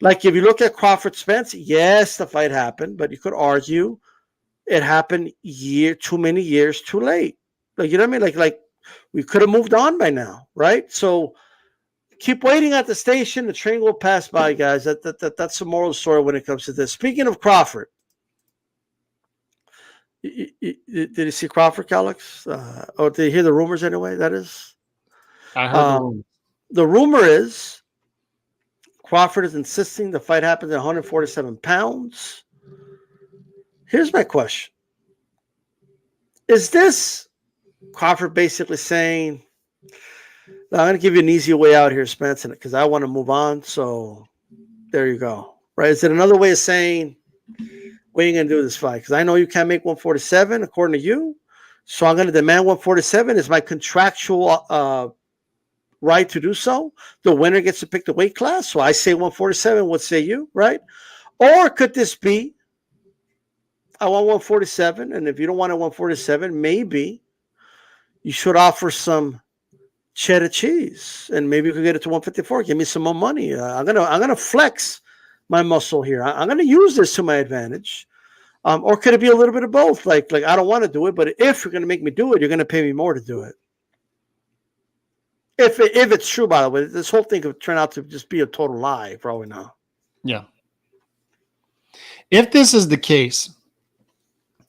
Like if you look at Crawford Spence, yes, the fight happened, but you could argue it happened too many years too late. Like, you know what I mean? Like we could have moved on by now, right? So keep waiting at the station. The train will pass by, guys. That's the moral story when it comes to this. Speaking of Crawford, did you see Crawford, Alex? Or did you hear the rumors anyway? That is, I heard the rumor is Crawford is insisting the fight happens at 147 pounds. Here's my question. Is this Crawford basically saying, I'm going to give you an easy way out here, Spence, because I want to move on. So there you go. Right? Is it another way of saying, what are you going to do with this fight? Because I know you can't make 147 according to you. So I'm going to demand 147 is my contractual right to do so. The winner gets to pick the weight class. So I say 147. What say you? Right? Or could this be, I want 147. And if you don't want a 147, maybe you should offer some cheddar cheese, and maybe you could get it to 154. Give me some more money. I'm gonna flex my muscle here. I'm gonna use this to my advantage. Or could it be a little bit of both? Like I don't want to do it, but if you're gonna make me do it, you're gonna pay me more to do it. If it's true, by the way, this whole thing could turn out to just be a total lie for all we know. Yeah. If this is the case,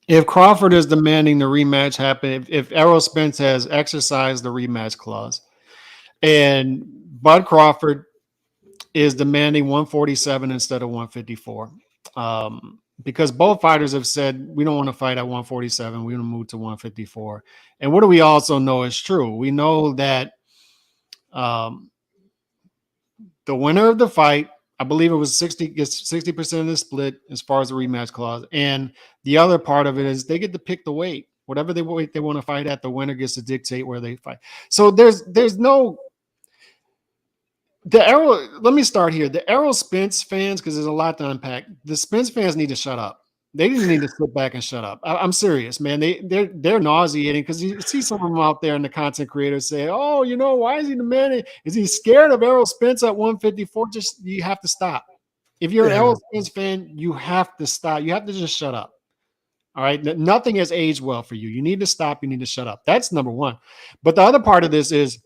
if Crawford is demanding the rematch happen, if Errol Spence has exercised the rematch clause, and Bud Crawford is demanding 147 instead of 154, because both fighters have said, we don't want to fight at 147, we want to move to 154. And what do we also know is true? We know that the winner of the fight, I believe it was 60% of the split as far as the rematch clause. And the other part of it is they get to pick the weight. Whatever weight they want to fight at, the winner gets to dictate where they fight. So there's no let me start here. The Errol Spence fans, because there's a lot to unpack. The Spence fans need to shut up. They just need to sit back and shut up. I'm serious, man. They're nauseating, because you see some of them out there in the content creators say, oh, you know, why is he demanding? Is he scared of Errol Spence at 154? You have to stop. If you're an Errol Spence fan, you have to stop. You have to just shut up. All right. Nothing has aged well for you. You need to stop. You need to shut up. That's number one. But the other part of this is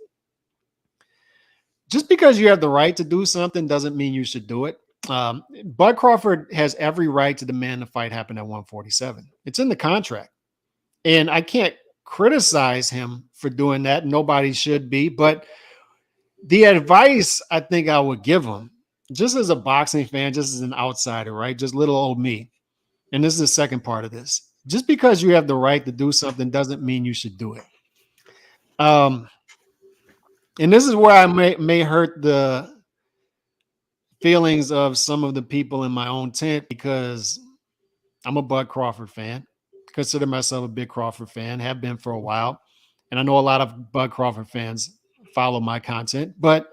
just because you have the right to do something doesn't mean you should do it. Bud Crawford has every right to demand the fight happen at 147. It's in the contract. And I can't criticize him for doing that. Nobody should be. But the advice I think I would give him, just as a boxing fan, just as an outsider, right? Just little old me. And this is the second part of this. Just because you have the right to do something doesn't mean you should do it. And this is where I may hurt the feelings of some of the people in my own tent, because I'm a Bud Crawford fan. Consider myself a big Crawford fan, have been for a while. And I know a lot of Bud Crawford fans follow my content, but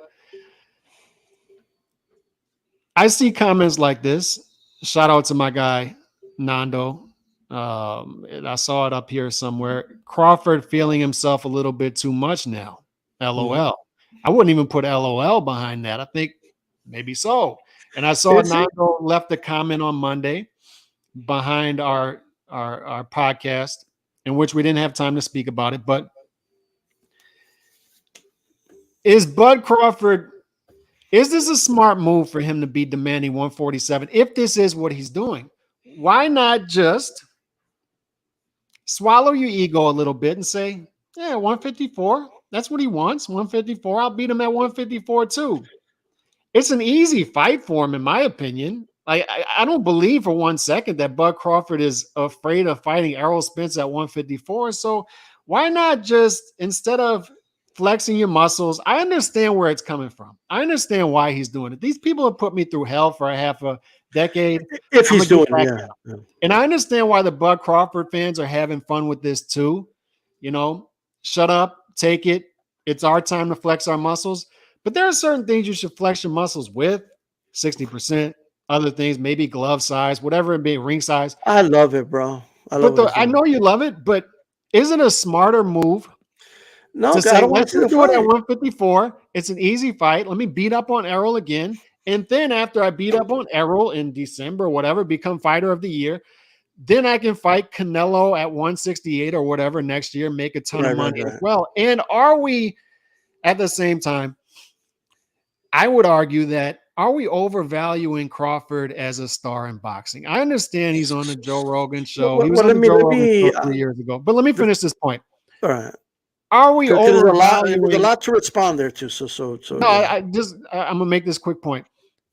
I see comments like this. Shout out to my guy, Nando. And I saw it up here somewhere. Crawford feeling himself a little bit too much now. LOL. I wouldn't even put LOL behind that. I think maybe so. And I saw Nando left a comment on Monday behind our podcast, in which we didn't have time to speak about it. But is Bud Crawford, is this a smart move for him to be demanding 147? If this is what he's doing, why not just swallow your ego a little bit and say, yeah, 154. That's what he wants. 154. I'll beat him at 154 too. It's an easy fight for him, in my opinion. I don't believe for 1 second that Bud Crawford is afraid of fighting Errol Spence at 154. So why not just, instead of flexing your muscles, I understand where it's coming from. I understand why he's doing it. These people have put me through hell for a half a decade. If he's doing it, yeah. And I understand why the Bud Crawford fans are having fun with this too. You know, shut up, take it. It's our time to flex our muscles. But there are certain things you should flex your muscles with, 60%. Other things, maybe glove size, whatever it be, ring size. I love it, bro. I know you love it, but isn't it a smarter move? No, to say, I don't want let's to see the do it fight. at 154. It's an easy fight. Let me beat up on Errol again. And then after I beat up on Errol in December, whatever, become fighter of the year, then I can fight Canelo at 168 or whatever next year, make a ton of money as well. And are we, at the same time, I would argue that, are we overvaluing Crawford as a star in boxing? I understand he's on the Joe Rogan show. He was on the Joe Rogan show 3 years ago. But let me finish this point. All right. Are we overvaluing? There's a lot to respond there too. So no, yeah. I'm gonna make this quick point.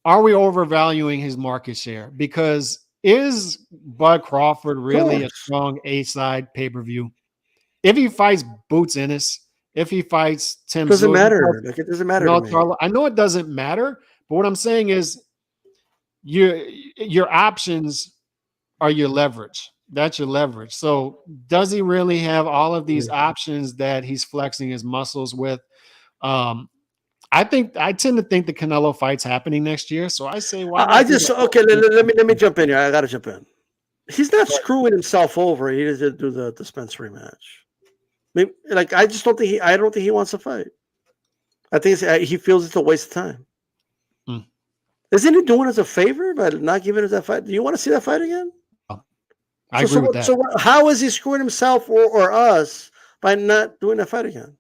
Are we overvaluing his market share? Because is Bud Crawford really a strong A-side pay-per-view? If he fights Boots Ennis, if he fights Tim, doesn't matter. Like, it doesn't matter to me. I know it doesn't matter. But what I'm saying is your options are your leverage. That's your leverage. So does he really have all of these options that he's flexing his muscles with? I tend to think the Canelo fight's happening next year. So I say, why? Let me jump in here. I got to jump in. He's not screwing himself over. He doesn't do the Spence rematch. Maybe, like, I don't think he wants to fight. I think he feels it's a waste of time. Isn't he doing us a favor by not giving us that fight? Do you want to see that fight again? I agree with that. So how is he screwing himself or us by not doing that fight again?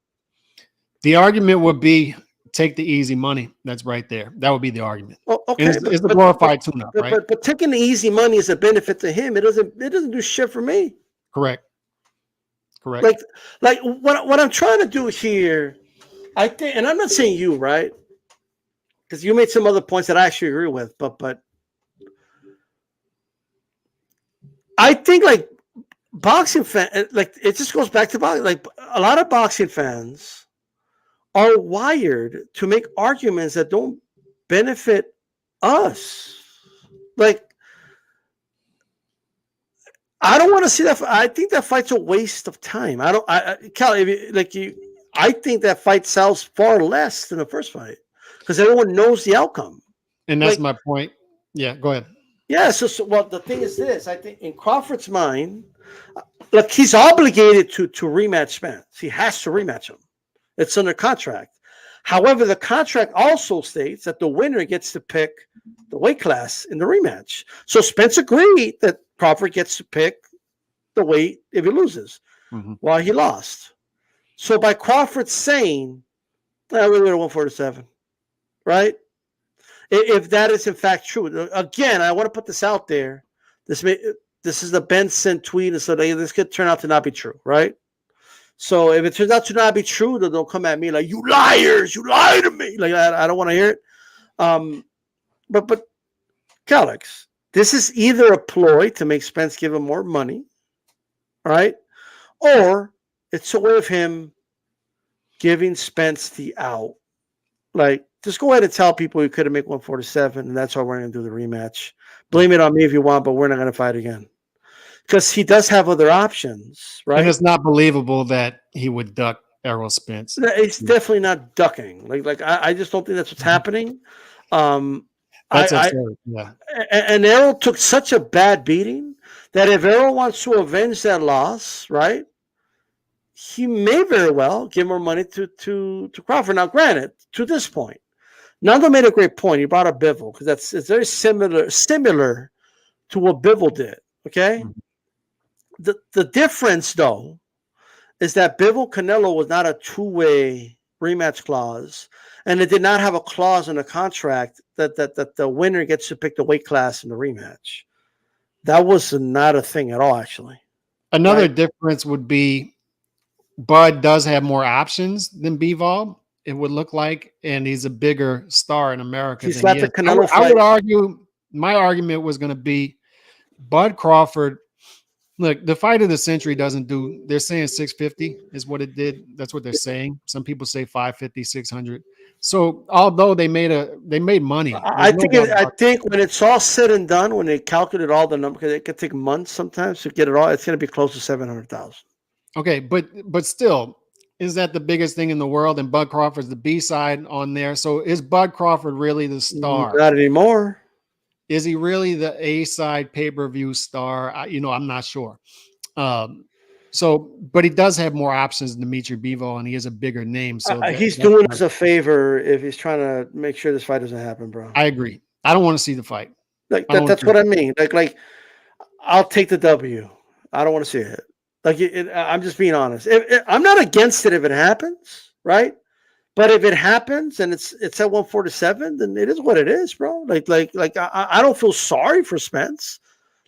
The argument would be, take the easy money. That's right there. That would be the argument. Oh, okay. It's the glorified tune-up, right? But taking the easy money is a benefit to him. It doesn't do shit for me. Correct. Like what I'm trying to do here, I think, and I'm not saying you, right? Because you made some other points that I actually agree with, but I think, like, boxing fan, like, it just goes back to boxing. Like, a lot of boxing fans are wired to make arguments that don't benefit us. Like, I don't want to see that. I think that fight's a waste of time. Cal, I think that fight sells far less than the first fight, because everyone knows the outcome. And that's my point. Yeah, go ahead. Yeah, so well, the thing is this. I think in Crawford's mind, look, he's obligated to rematch Spence. He has to rematch him. It's under contract. However, the contract also states that the winner gets to pick the weight class in the rematch. So Spence agreed that Crawford gets to pick the weight if he loses. Well, he lost. So by Crawford saying, we're going to 147, right? If that is in fact true. Again, I want to put this out there. This is the Benson tweet, and so this could turn out to not be true, right? So if it turns out to not be true, then they'll come at me like, you liars, you lie to me. Like, I don't want to hear it. But Calix, this is either a ploy to make Spence give him more money, right? Or it's a way of him giving Spence the out. Like, just go ahead and tell people you could have made 147, and that's why we're going to do the rematch. Blame it on me if you want, but we're not going to fight again. Because he does have other options, right? And it's not believable that he would duck Errol Spence. It's definitely not ducking. Like I just don't think that's what's happening. That's absurd. Yeah. And Errol took such a bad beating that if Errol wants to avenge that loss, right, he may very well give more money to Crawford. Now, granted, to this point, Nando made a great point. He brought up Bivol because it's very similar to what Bivol did. Okay, the difference though is that Bivol Canelo was not a two-way rematch clause, and it did not have a clause in the contract that the winner gets to pick the weight class in the rematch. That was not a thing at all, actually. Another difference would be Bud does have more options than Bivol, it would look like, and he's a bigger star in America. He's got the Canelo fight. I would argue, my argument was going to be Bud Crawford. Look, the fight of the century doesn't do, they're saying 650 is what it did. That's what they're saying. Some people say 550, 600. So although they made money, I think when it's all said and done, when they calculate all the numbers, because it could take months sometimes to get it all, it's going to be close to 700,000. Okay, but still, is that the biggest thing in the world? And Bud Crawford's the B side on there. So is Bud Crawford really the star? Not anymore. Is he really the A side pay-per-view star? I'm not sure. But he does have more options than Dimitri Bivol, and he is a bigger name. So he's doing us a favor if he's trying to make sure this fight doesn't happen, bro. I agree. I don't want to see the fight. Like that's what I mean. Like I'll take the W. I don't want to see it. I'm just being honest. I'm not against it if it happens, right? But if it happens and it's at 147, then it is what it is, bro. I don't feel sorry for Spence.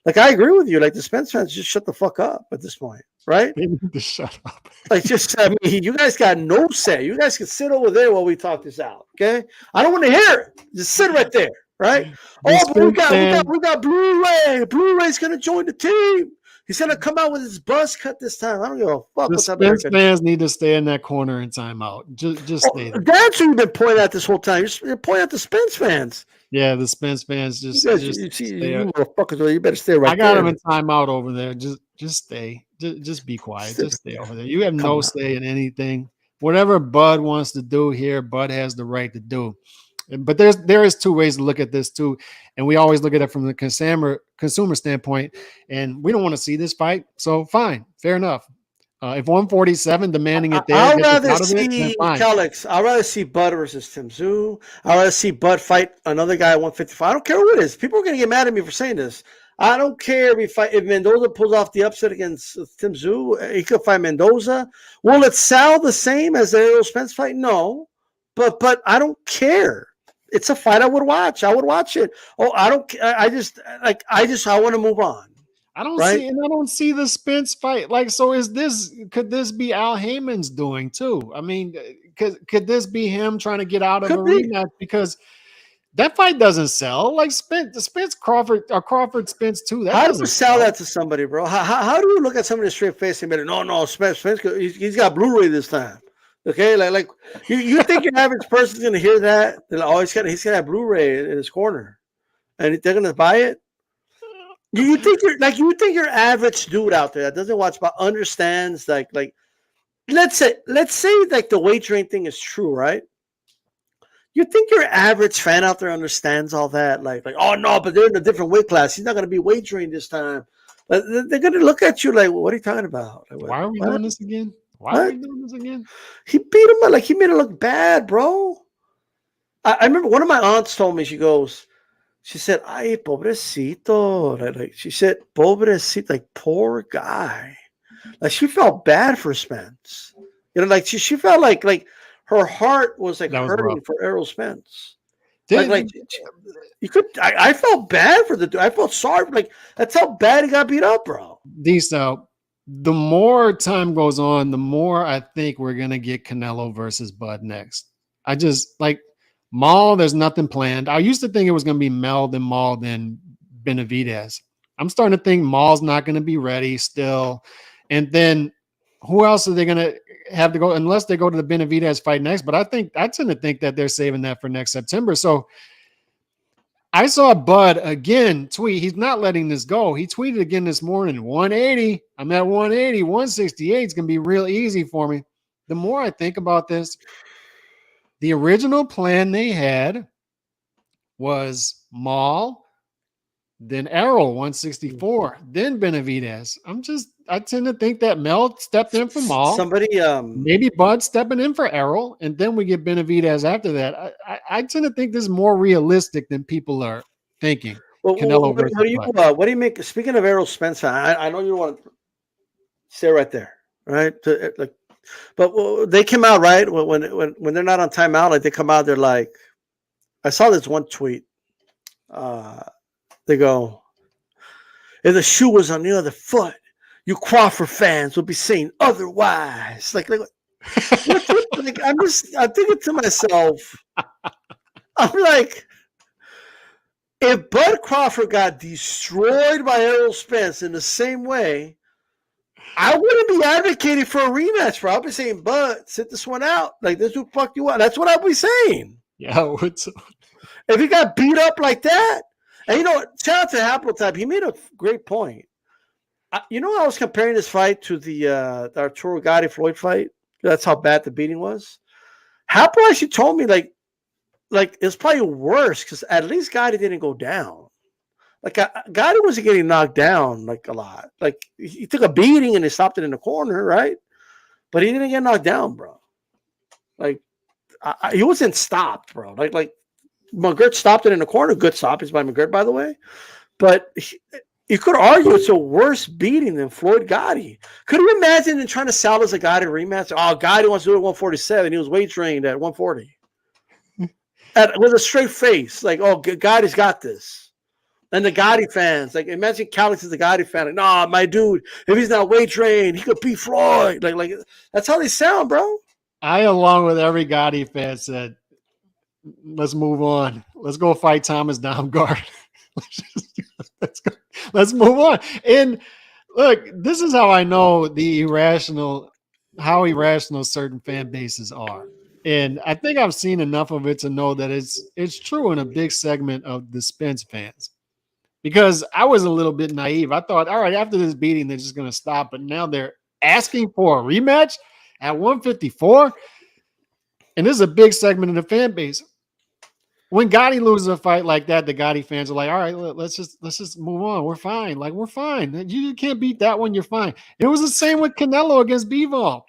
Like, I agree with you. Like, the Spence fans just shut the fuck up at this point, right? They need to shut up. You guys got no say. You guys can sit over there while we talk this out, okay? I don't want to hear it. Just sit right there, right? But we got Blu-ray. Blu-ray's gonna join the team. He's gonna come out with his buzz cut this time. I don't give a fuck. The Spence fans need to stay in that corner and time out. Just stay there. That's what you've been pointing at this whole time. You're pointing at the Spence fans. Yeah, the Spence fans you motherfuckers, you better stay right there. I got him in timeout over there. Just stay. Just be quiet. Just stay over there. You have no say in anything. Whatever Bud wants to do here, Bud has the right to do. But there is two ways to look at this too, and we always look at it from the consumer standpoint. And we don't want to see this fight, so fine, fair enough. If 147 demanding it there, I'd rather see Bud versus Tim Tszyu. I'd rather see Bud fight another guy at 155. I don't care who it is. People are going to get mad at me for saying this. I don't care if Mendoza pulls off the upset against Tim Tszyu. He could fight Mendoza. Will it sell the same as the Errol Spence fight? No, but I don't care. It's a fight I would watch. I would watch it. I want to move on. I don't see the Spence fight. Could this be Al Heyman's doing too? I mean, could this be him trying to get out of a rematch? Because that fight doesn't sell. Like Spence Crawford or Crawford Spence too. How do you sell that to somebody, bro? How do you look at somebody straight face and be like, no, Spence, he's got Blu-ray this time. Okay, like you think your average person's gonna hear that? He's gonna have Blu-ray in his corner, and they're gonna buy it. You think your average dude out there that doesn't watch but understands like let's say like the wagering thing is true, right? You think your average fan out there understands all that? Like oh no, but they're in a different weight class. He's not gonna be wagering this time. But they're gonna look at you like, what are you talking about? Like, why are we doing this again? Why are we doing this again? He beat him like he made it look bad, bro. I remember one of my aunts told me, she goes, She said, "Ay, pobrecito." Like she said, "Pobrecito," like poor guy. Like she felt bad for Spence. Like she felt like her heart was like That was rough. hurting for Errol Spence. Did, You could. I felt bad for the dude. I felt sorry. Like that's how bad he got beat up, bro. so the more time goes on, the more I think we're gonna get Canelo versus Bud next. I just like Maul. There's nothing planned. I used to think it was gonna be Mel, then Maul, then Benavidez. I'm starting to think Maul's not gonna be ready still, and then who else are they gonna have to go unless they go to the Benavidez fight next? But I tend to think that they're saving that for next September. So I saw Bud again tweet. He's not letting this go. He tweeted again this morning, 180. I'm at 180. 168 is going to be real easy for me. The more I think about this, the original plan they had was Maul, then Errol, 164, then Benavidez. I tend to think that Mel stepped in for Maul. Somebody, maybe Bud stepping in for Errol, and then we get Benavidez after that. I tend to think this is more realistic than people are thinking. Canelo versus Bud. What do you make? Speaking of Errol Spence, I know you want to stay right there, right? But they came out right when they're not on timeout. Like they come out, they're like, I saw this one tweet. They go, if the shoe was on the other foot, you Crawford fans will be saying otherwise. Like I'm thinking to myself, I'm like, if Bud Crawford got destroyed by Errol Spence in the same way, I wouldn't be advocating for a rematch, bro. I'd be saying, Bud, sit this one out. Like, this who fuck you up. That's what I'd be saying. Yeah, if he got beat up like that, and shout out to Appletop. He made a great point. I was comparing this fight to the Arturo Gotti Floyd fight. That's how bad the beating was. Happel actually told me like it's probably worse because at least Gotti didn't go down. Like Gotti wasn't getting knocked down like a lot. Like he took a beating and they stopped it in the corner, right? But he didn't get knocked down, bro. Like he wasn't stopped, bro. Like McGirt stopped it in the corner. Good stoppage by McGirt, by the way. But you could argue it's a worse beating than Floyd Gotti. Could you imagine them trying to salvage a Gotti rematch? Oh, Gotti wants to do it at 147. He was weight trained at 140. With a straight face. Like, oh, Gotti's got this. And the Gotti fans, like, imagine Calix is the Gotti fan. Like, nah, my dude, if he's not weight trained, he could beat Floyd. Like that's how they sound, bro. I, along with every Gotti fan, said, let's move on. Let's go fight Thomas Daumgart. Let's move on. And look, this is how I know how irrational certain fan bases are. And I think I've seen enough of it to know that it's true in a big segment of the Spence fans. Because I was a little bit naive. I thought, all right, after this beating, they're just going to stop. But now they're asking for a rematch at 154. And this is a big segment of the fan base. When Gotti loses a fight like that, the Gotti fans are like, all right, let's just move on. We're fine. Like, we're fine. You can't beat that one. You're fine. It was the same with Canelo against Bivol.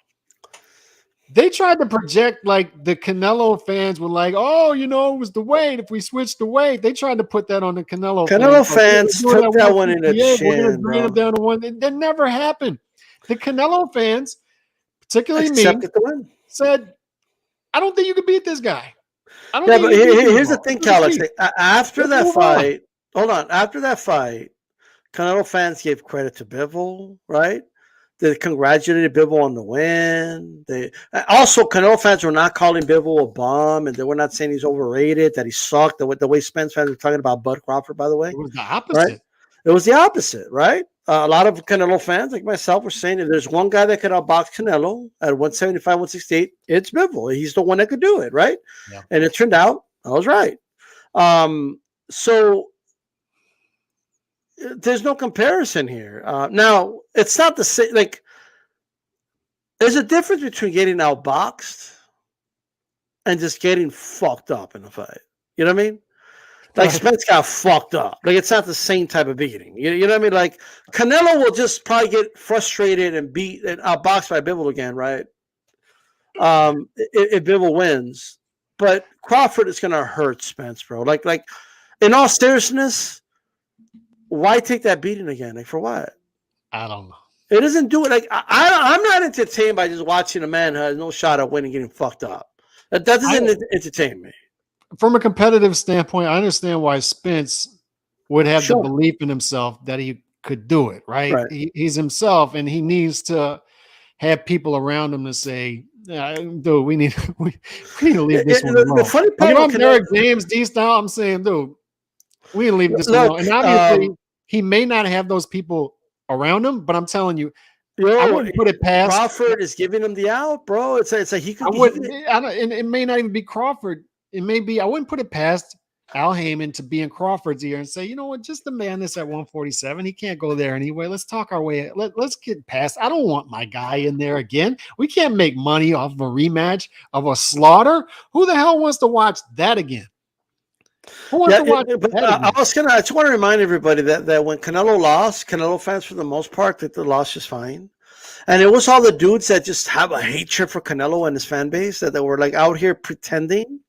They tried to project like the Canelo fans were like, oh, it was the weight. If we switched the weight, they tried to put that on the Canelo fans took that one in the chin. We're going to bring them down to one. That never happened. The Canelo fans, particularly me, said, I don't think you could beat this guy. Yeah, but here's the thing, Calix. After that fight, Canelo fans gave credit to Bivol, right? They congratulated Bivol on the win. Also, Canelo fans were not calling Bivol a bum, and they were not saying he's overrated, that he sucked. The way Spence fans were talking about Bud Crawford, by the way. It was the opposite. Right? It was the opposite, right? A lot of Canelo fans, like myself, were saying if there's one guy that could outbox Canelo at 175, 168, it's Bivol. He's the one that could do it, right? Yeah. And it turned out I was right. So there's no comparison here. Now, it's not the same. Like, there's a difference between getting outboxed and just getting fucked up in a fight. You know what I mean? Like, Spence got fucked up. Like, it's not the same type of beating. You know what I mean? Like, Canelo will just probably get frustrated and beat and outboxed by Bivol again, right? If Bivol wins. But Crawford is going to hurt Spence, bro. Like in all seriousness, why take that beating again? Like for what? I don't know. It doesn't do it. Like I'm not entertained by just watching a man who has no shot at winning getting fucked up. That doesn't entertain me. From a competitive standpoint, I understand why Spence would have the Sure. belief in himself that he could do it, right? Right. He's himself, and he needs to have people around him to say, dude, we need to leave this one alone. The funny Like, part if about I'm Derek James D style, I'm saying, dude, we need to leave this one alone. And obviously, he may not have those people around him, but I'm telling you, I wouldn't put it past Crawford is giving him the out, bro. It's like he could. And it may not even be Crawford. It may be. I wouldn't put it past Al Heyman to be in Crawford's ear and say, you know what, just demand this at 147. He can't go there anyway. Let's talk our way. Let's get past. I don't want my guy in there again. We can't make money off of a rematch of a slaughter. Who the hell wants to watch that again? Who wants to watch that again? I just want to remind everybody that when Canelo lost, Canelo fans for the most part that the loss is fine. And it was all the dudes that just have a hatred for Canelo and his fan base that were like out here pretending.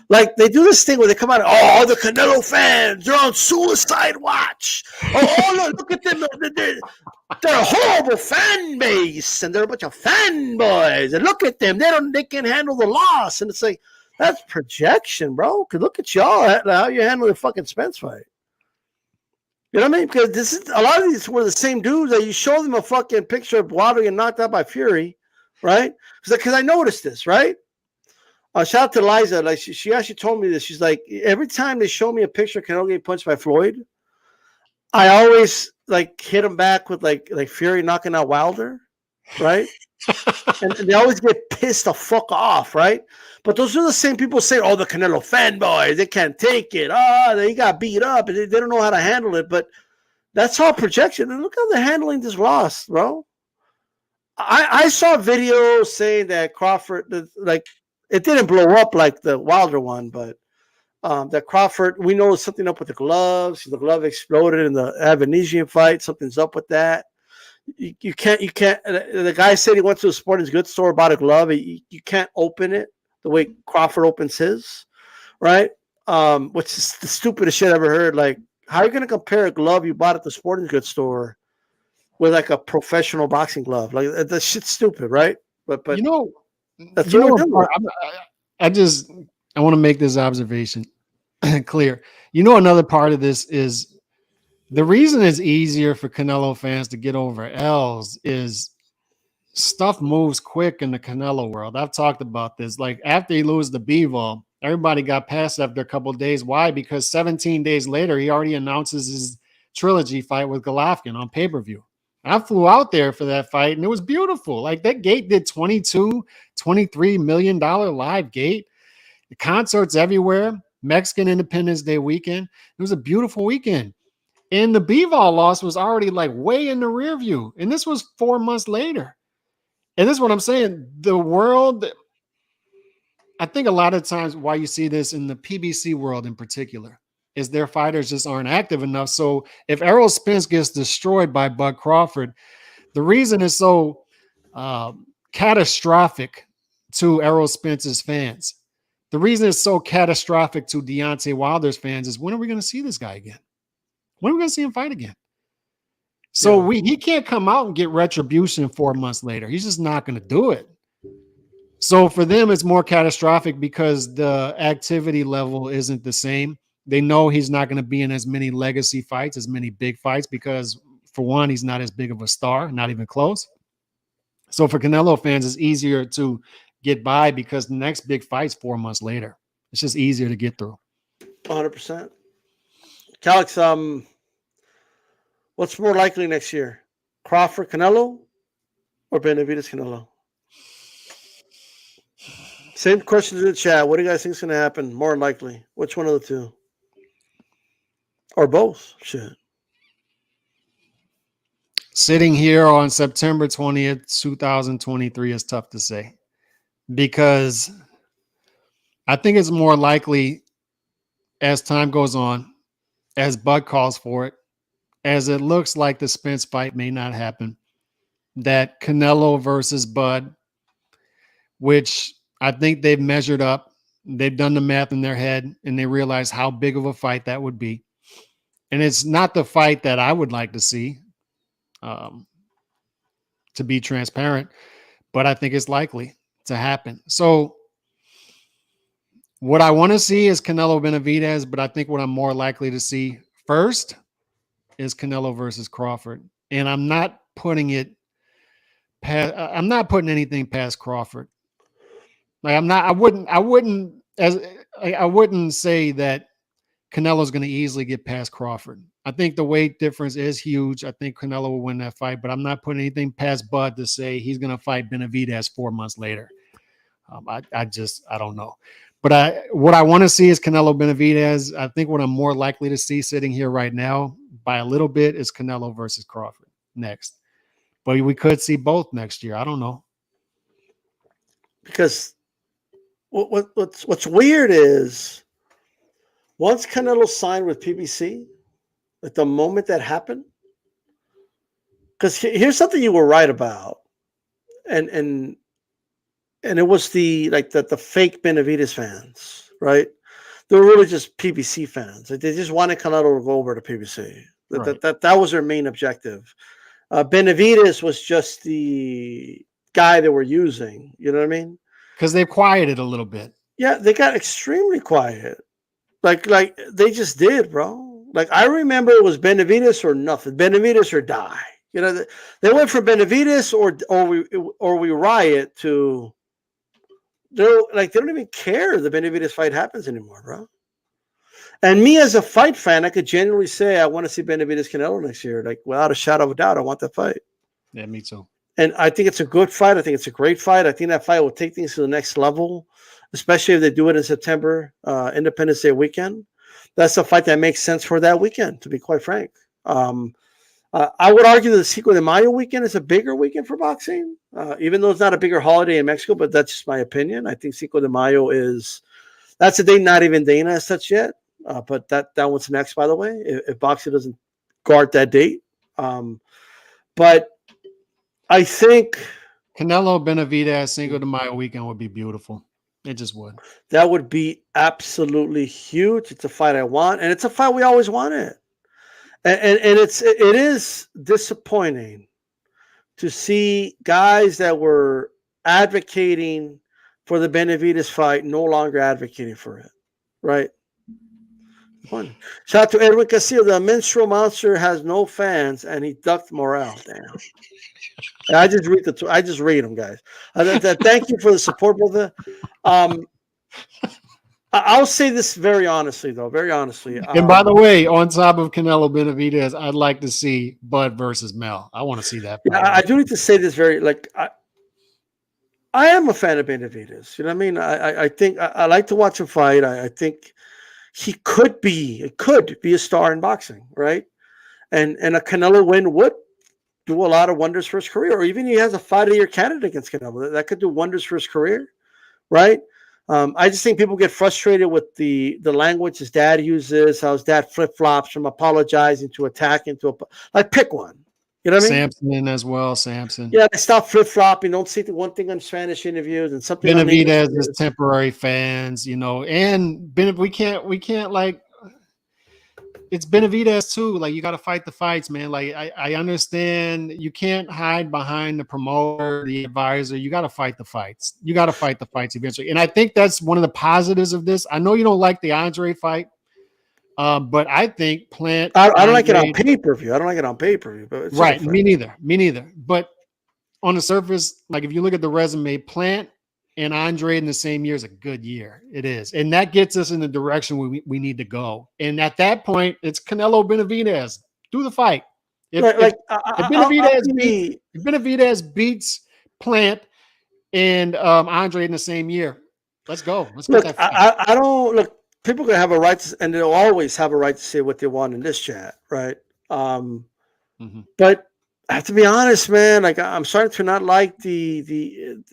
Like they do this thing where they come out, oh, the Canelo fans, they're on suicide watch. Oh, look at them. They're a horrible fan base and they're a bunch of fanboys. And look at them. They can't handle the loss. And it's like, that's projection, bro. Because look at y'all, how you handle the fucking Spence fight. You know what I mean? Because this is a lot of these were the same dudes that you show them a fucking picture of Wilder getting knocked out by Fury, right? Because I noticed this, right? Shout out to Liza. Like she actually told me this. She's like, every time they show me a picture of Canelo getting punched by Floyd, I always like hit him back with like Fury knocking out Wilder, right? and they always get pissed the fuck off, right? But those are the same people saying, oh, the Canelo fanboys, they can't take it. Oh, they got beat up. They don't know how to handle it. But that's all projection. And look how they're handling this loss, bro. I saw videos saying that Crawford, like, it didn't blow up like the Wilder one, but that Crawford, we know there's something up with the gloves. The glove exploded in the Avanesian fight. Something's up with that. You can't. The guy said he went to a sporting goods store, bought a glove. You can't open it the way Crawford opens his, right? Which is the stupidest shit I ever heard. Like, how are you going to compare a glove you bought at the sporting goods store with like a professional boxing glove? Like, that shit's stupid, right? But you know, that's you what know, I want to make this observation clear. You know, another part of this is the reason it's easier for Canelo fans to get over L's is stuff moves quick in the Canelo world. I've talked about this. Like after he loses the B-Vol, everybody got past after a couple of days. Why? Because 17 days later, he already announces his trilogy fight with Golovkin on pay-per-view. I flew out there for that fight and it was beautiful. Like that gate did $23 million live gate. The concerts everywhere. Mexican Independence Day weekend. It was a beautiful weekend. And the B-Vol loss was already like way in the rear view. And this was 4 months later. And this is what I'm saying. The world, I think a lot of times why you see this in the PBC world in particular is their fighters just aren't active enough. So if Errol Spence gets destroyed by Bud Crawford, the reason is so catastrophic to Errol Spence's fans. The reason it's so catastrophic to Deontay Wilder's fans is when are we going to see this guy again? When are we going to see him fight again? So he can't come out and get retribution 4 months later. He's just not going to do it. So for them, it's more catastrophic because the activity level isn't the same. They know he's not going to be in as many legacy fights, as many big fights, because for one, he's not as big of a star, not even close. So for Canelo fans, it's easier to get by because the next big fight's 4 months later. It's just easier to get through. 100%. Alex, what's more likely next year? Crawford Canelo or Benavidez Canelo? Same question in the chat. What do you guys think is going to happen more likely? Which one of the two? Or both? Shit. Sitting here on September 20th, 2023 is tough to say because I think it's more likely as time goes on, as Bud calls for it, as it looks like the Spence fight may not happen, that Canelo versus Bud, which I think they've measured up. they've done the math in their head and they realize how big of a fight that would be. And it's not the fight that I would like to see, to be transparent, but I think it's likely to happen. So what I want to see is Canelo Benavidez, but I think what I'm more likely to see first is Canelo versus Crawford. And I'm not putting anything past Crawford. Like I wouldn't say that Canelo's going to easily get past Crawford. I think the weight difference is huge. I think Canelo will win that fight, but I'm not putting anything past Bud to say he's going to fight Benavidez 4 months later. I don't know. But what I want to see is Canelo Benavidez. I think what I'm more likely to see sitting here right now by a little bit is Canelo versus Crawford next. But we could see both next year. I don't know. Because what's weird is once Canelo signed with PBC, like the moment that happened, because here's something you were right about, and it was the fake Benavidez fans, right? They were really just PBC fans. They just wanted Canelo to go over to PBC. That was their main objective. Benavidez was just the guy they were using. You know what I mean? Because they've quieted a little bit. Yeah, they got extremely quiet. Like they just did, bro. Like I remember it was Benavidez or nothing. Benavidez or die. You know, they went from Benavidez or we riot to they don't even care the Benavidez fight happens anymore, bro. And me as a fight fan, I could genuinely say I want to see Benavidez Canelo next year. Like without a shadow of a doubt, I want that fight. Yeah, me too. And I think it's a good fight. I think it's a great fight. I think that fight will take things to the next level, especially if they do it in September, Independence Day weekend. That's a fight that makes sense for that weekend, to be quite frank. I would argue that the Cinco de Mayo weekend is a bigger weekend for boxing, even though it's not a bigger holiday in Mexico, but that's just my opinion. I think Cinco de Mayo that's a day not even Dana has touched yet, but that one's next, by the way, if boxing doesn't guard that date. But I think Canelo Benavidez Cinco de Mayo weekend would be beautiful. It just would. That would be absolutely huge. It's a fight I want, and it's a fight we always wanted. And it is disappointing to see guys that were advocating for the Benavidez fight no longer advocating for it, right? Shout out to Edwin Castillo. The menstrual monster has no fans, and he ducked morale. Damn. I just read them, guys. Thank you for the support, brother. I'll say this very honestly, though. Very honestly. And by the way, on top of Canelo Benavidez, I'd like to see Bud versus Mel. I want to see that. Yeah, I do need to say this very I am a fan of Benavidez. You know what I mean? I think I like to watch him fight. I think he could be a star in boxing, right? And a Canelo win would do a lot of wonders for his career, or even he has a fight of the year candidate against Canelo. That could do wonders for his career, right? I just think people get frustrated with the language his dad uses, how his dad flip-flops from apologizing to attacking to pick one. You know what I mean? Samson as well, Samson. Yeah, they stop flip-flopping. Don't say the one thing on Spanish interviews and something. Benavidez is temporary fans, and we can't like it's Benavidez too. Like you got to fight the fights, man. Like I understand you can't hide behind the promoter, the advisor. You got to fight the fights. You got to fight the fights eventually. And I think that's one of the positives of this. I know you don't like the Andre fight, but I think Plant. I don't like it on pay-per-view. I don't like it on pay-per-view. But right, me neither. But on the surface, like if you look at the resume, Plant and Andre in the same year is a good year. It is. And that gets us in the direction we need to go. And at that point, it's Canelo Benavidez. Do the fight. If Benavidez beats Plant and Andre in the same year, let's go. Let's get that fight. I don't look. People are gonna have a right to, and they'll always have a right to say what they want in this chat, right? But I have to be honest, man. Like I'm starting to not like the.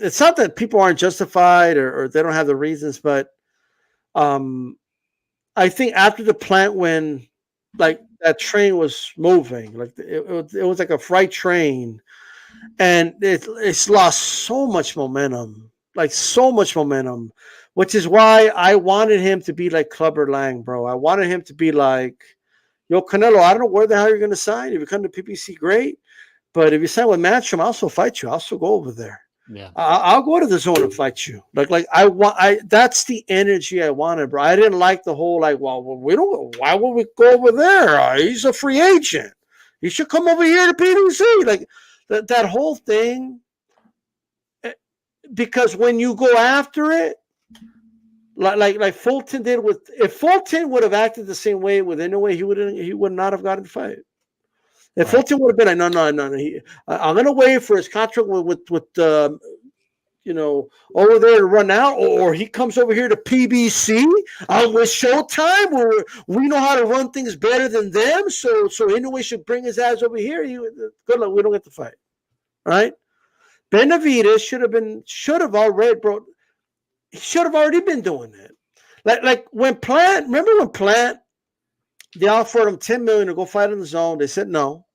It's not that people aren't justified or they don't have the reasons, but I think after the Plant win, like that train was moving, like it was like a freight train, and it's lost so much momentum, which is why I wanted him to be like Clubber Lang, bro. I wanted him to be like, yo, Canelo, I don't know where the hell you're going to sign. If you come to PPC, great. But if you sign with Matchroom, I'll still fight you. I'll still go over there. Yeah. I'll go to the zone and fight you. Like I want. That's the energy I wanted, bro. I didn't like the whole like, well, we don't. Why would we go over there? He's a free agent. He should come over here to PPC. Like that whole thing. Because when you go after it, like Fulton did with, if Fulton would have acted the same way with Inoue, he would not have gotten the fight. If Fulton would have been like, no, I'm gonna wait for his contract with over there to run out, or he comes over here to PBC with Showtime, where we know how to run things better than them. So Inoue should bring his ass over here. Good luck. We don't get the fight, right? Benavidez should have already, bro. He should have already been doing it. Like when Plant, remember when Plant, they offered him $10 million to go fight in the zone. They said no,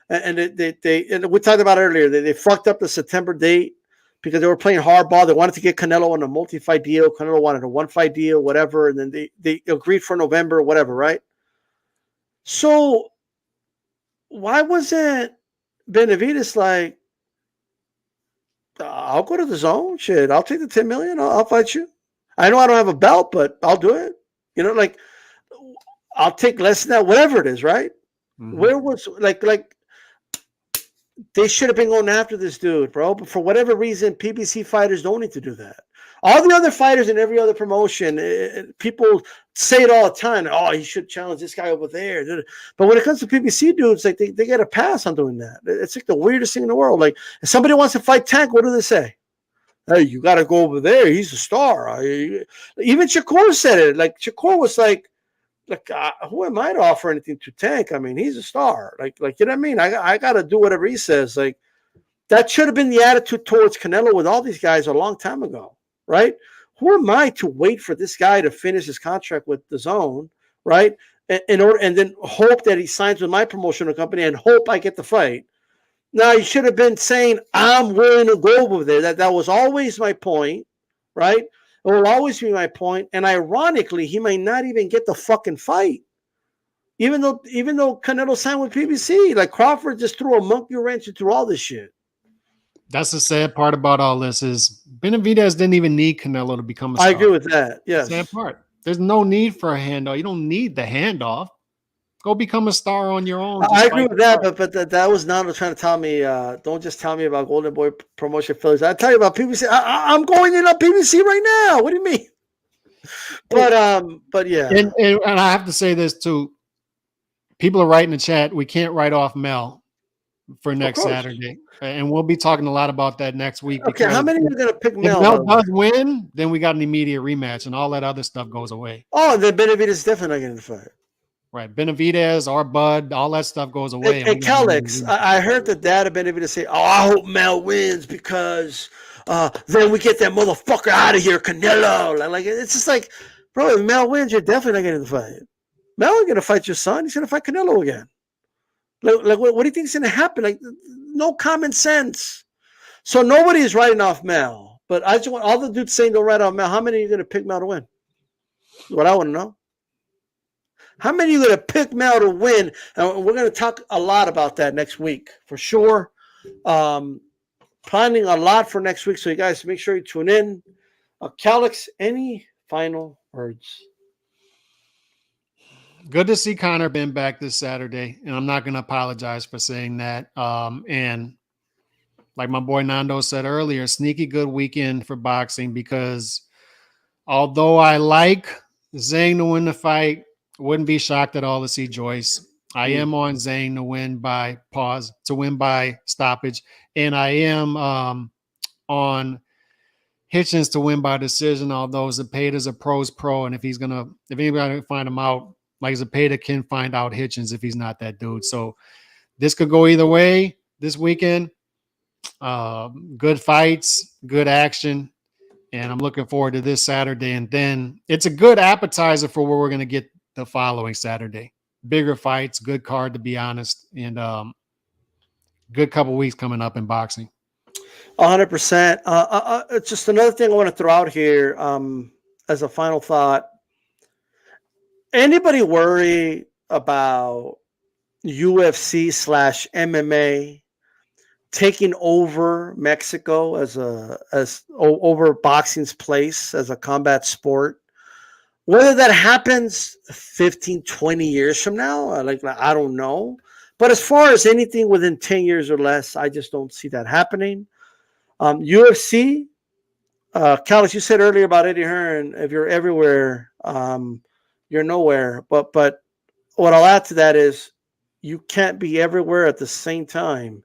and and we talked about it earlier. They fucked up the September date because they were playing hardball. They wanted to get Canelo on a multi-fight deal. Canelo wanted a one-fight deal, whatever, and then they agreed for November, whatever, right? So why wasn't Benavidez like, I'll go to the zone. Shit, I'll take the $10 million. I'll fight you. I know I don't have a belt, but I'll do it. Like I'll take less than that, whatever it is, right? Mm-hmm. Where was like they should have been going after this dude, bro. But for whatever reason, PBC fighters don't need to do that. All the other fighters in every other promotion, people say it all the time. Oh, he should challenge this guy over there. But when it comes to PBC dudes, like they get a pass on doing that. It's like the weirdest thing in the world. Like if somebody wants to fight Tank, what do they say? Hey, you got to go over there. He's a star. Even Shakur said it. Like Shakur was like, who am I to offer anything to Tank? I mean, he's a star. Like you know what I mean? I got to do whatever he says. Like that should have been the attitude towards Canelo with all these guys a long time ago. Right? Who am I to wait for this guy to finish his contract with the zone, right? And then hope that he signs with my promotional company and hope I get the fight. Now, you should have been saying, I'm willing to go over there. That was always my point, right? It will always be my point. And ironically, he might not even get the fucking fight. Even though Canelo signed with PBC, like Crawford just threw a monkey wrench into all this shit. That's the sad part about all this is Benavidez didn't even need Canelo to become a star. I agree with that. Yes. Sad part. There's no need for a handoff. You don't need the handoff. Go become a star on your own. I agree with that, but that was not trying to tell me. Don't just tell me about Golden Boy promotion affiliates. I tell you about PBC. I'm going in on PBC right now. What do you mean? But yeah. And I have to say this too. People are writing in the chat. We can't write off Mel for next Saturday. And we'll be talking a lot about that next week. Okay, how many are going to pick Mel? If Mel does win, then we got an immediate rematch, and all that other stuff goes away. Oh, then Benavidez is definitely not getting the fight. Right, Benavidez or Bud, all that stuff goes away. Hey, Calix, I heard the dad of Benavidez say, "Oh, I hope Mel wins because then we get that motherfucker out of here, Canelo." Like it's just like, bro, if Mel wins, you're definitely not getting the fight. Mel ain't gonna fight your son. He's gonna fight Canelo again. Like what do you think is gonna happen? Like, no common sense. So nobody is writing off Mel, but I just want all the dudes saying don't write off Mel. How many are you going to pick Mel to win? What I want to know. How many are you going to pick Mel to win? And we're going to talk a lot about that next week for sure. Planning a lot for next week, so you guys make sure you tune in. Calix, any final words? Good to see Conor Benn back this Saturday, and I'm not going to apologize for saying that. And like my boy Nando said earlier, sneaky good weekend for boxing because although I like Zhang to win the fight, wouldn't be shocked at all to see Joyce. I am on Zhang to win by stoppage, and I am on Hitchens to win by decision. Although Zepeda's a pro's pro, and if anybody can find him out, like Zepeda can find out Hitchens if he's not that dude. So this could go either way this weekend. Good fights, good action, and I'm looking forward to this Saturday. And then it's a good appetizer for where we're going to get the following Saturday. Bigger fights, good card to be honest, and good couple weeks coming up in boxing. 100%. Just another thing I want to throw out here. as a final thought, anybody worry about UFC / MMA taking over Mexico as over boxing's place as a combat sport? Whether that happens 15, 20 years from now, I don't know. But as far as anything within 10 years or less, I just don't see that happening. UFC, Carlos, you said earlier about Eddie Hearn, if you're everywhere, you're nowhere. But what I'll add to that is you can't be everywhere at the same time.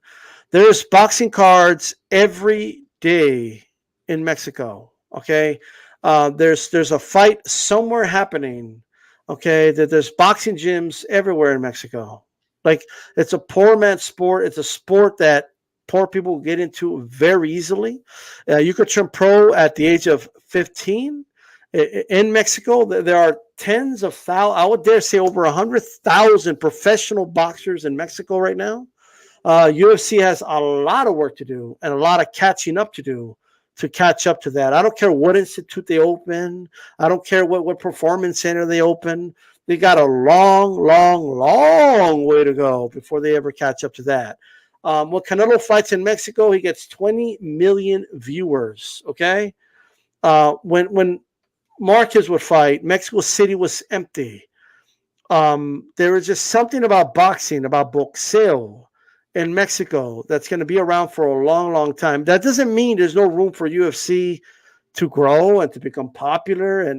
There's boxing cards every day in Mexico, okay? There's a fight somewhere happening, okay? There's boxing gyms everywhere in Mexico. Like, it's a poor man's sport. It's a sport that poor people get into very easily. You could turn pro at the age of 15. In Mexico, there are tens of thousands, I would dare say over 100,000 professional boxers in Mexico right now. UFC has a lot of work to do and a lot of catching up to do to catch up to that. I don't care what institute they open. I don't care what performance center they open. They got a long, long, long way to go before they ever catch up to that. When Canelo fights in Mexico, he gets 20 million viewers, okay? When Marquez would fight, Mexico City was empty. There was just something about boxing, about boxeo in Mexico that's going to be around for a long, long time. That doesn't mean there's no room for UFC to grow and to become popular.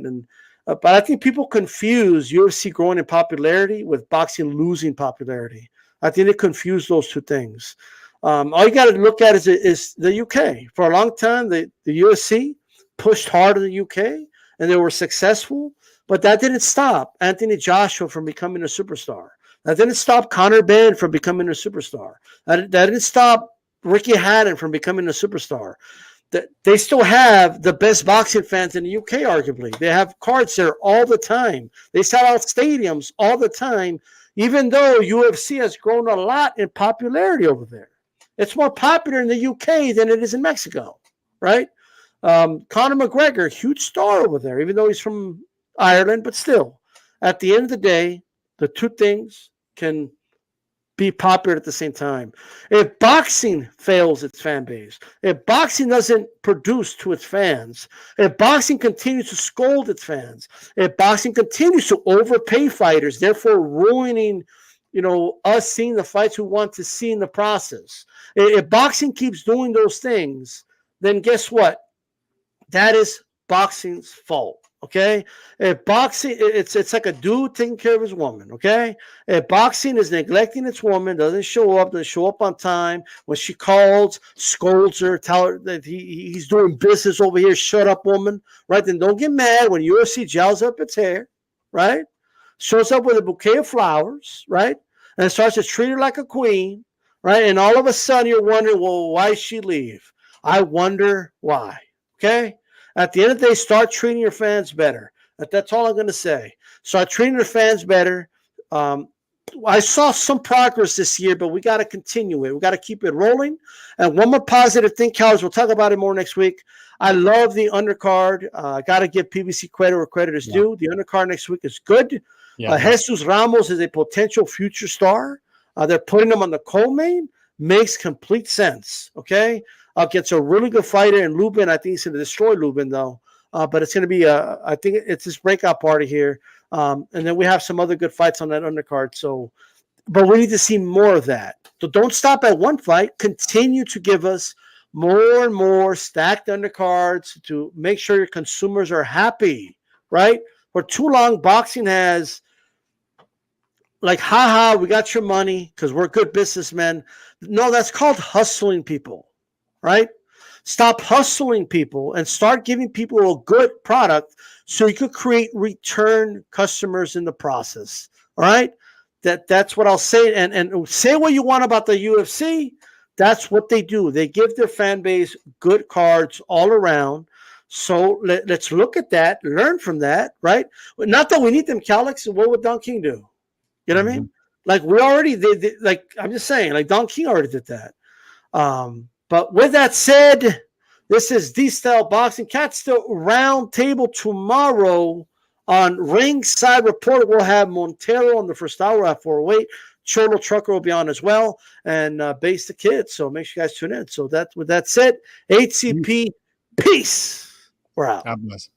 But I think people confuse UFC growing in popularity with boxing losing popularity. I think they confuse those two things. All you got to look at is the UK. For a long time, the UFC pushed hard in the UK, and they were successful. But that didn't stop Anthony Joshua from becoming a superstar. That didn't stop Conor Benn from becoming a superstar. That didn't stop Ricky Hatton from becoming a superstar. They still have the best boxing fans in the UK, arguably. They have cards there all the time. They sell out stadiums all the time, even though UFC has grown a lot in popularity over there. It's more popular in the UK than it is in Mexico, right? Conor McGregor, huge star over there, even though he's from Ireland, but still, at the end of the day, the two things can be popular at the same time. If boxing fails its fan base, if boxing doesn't produce to its fans, if boxing continues to scold its fans, if boxing continues to overpay fighters, therefore ruining, us seeing the fights we want to see in the process. If boxing keeps doing those things, then guess what? That is boxing's fault. Okay, if boxing, it's like a dude taking care of his woman. Okay, if boxing is neglecting its woman, doesn't show up on time, when she calls, scolds her, tell her that he's doing business over here, shut up, woman. Right? Then don't get mad when UFC gels up its hair. Right? Shows up with a bouquet of flowers. Right? And starts to treat her like a queen. Right? And all of a sudden you're wondering, well, why did she leave? I wonder why. Okay. At the end of the day, start treating your fans better. That's all I'm going to say. Start treating your fans better. I saw some progress this year, but we got to continue it. We got to keep it rolling. And one more positive thing, Carlos, we'll talk about it more next week. I love the undercard. Got to give PBC credit where credit is due. The undercard next week is good. Yeah. Jesus Ramos is a potential future star. They're putting him on the co-main. Makes complete sense. Okay. Gets a really good fighter in Lubin. I think he's going to destroy Lubin, though. But it's going to be, I think it's this breakout party here. And then we have some other good fights on that undercard. But we need to see more of that. So don't stop at one fight. Continue to give us more and more stacked undercards to make sure your consumers are happy, right? For too long, boxing has like, haha, we got your money because we're good businessmen. No, that's called hustling people. Right? Stop hustling people and start giving people a good product so you could create return customers in the process. All right? That's what I'll say. And say what you want about the UFC. That's what they do. They give their fan base good cards all around. So let's look at that, learn from that, right? Not that we need them, Calix. What would Don King do? You know what I mean? Like we already did. Like I'm just saying, like Don King already did that. But with that said, This is D-Style Boxing. Catskill Round Table tomorrow on Ringside Report. We'll have Montero on the first hour at 408. Cholo Trucker will be on as well, and Base the Kid. So make sure you guys tune in. So with that said, HCP, peace. We're out. God bless.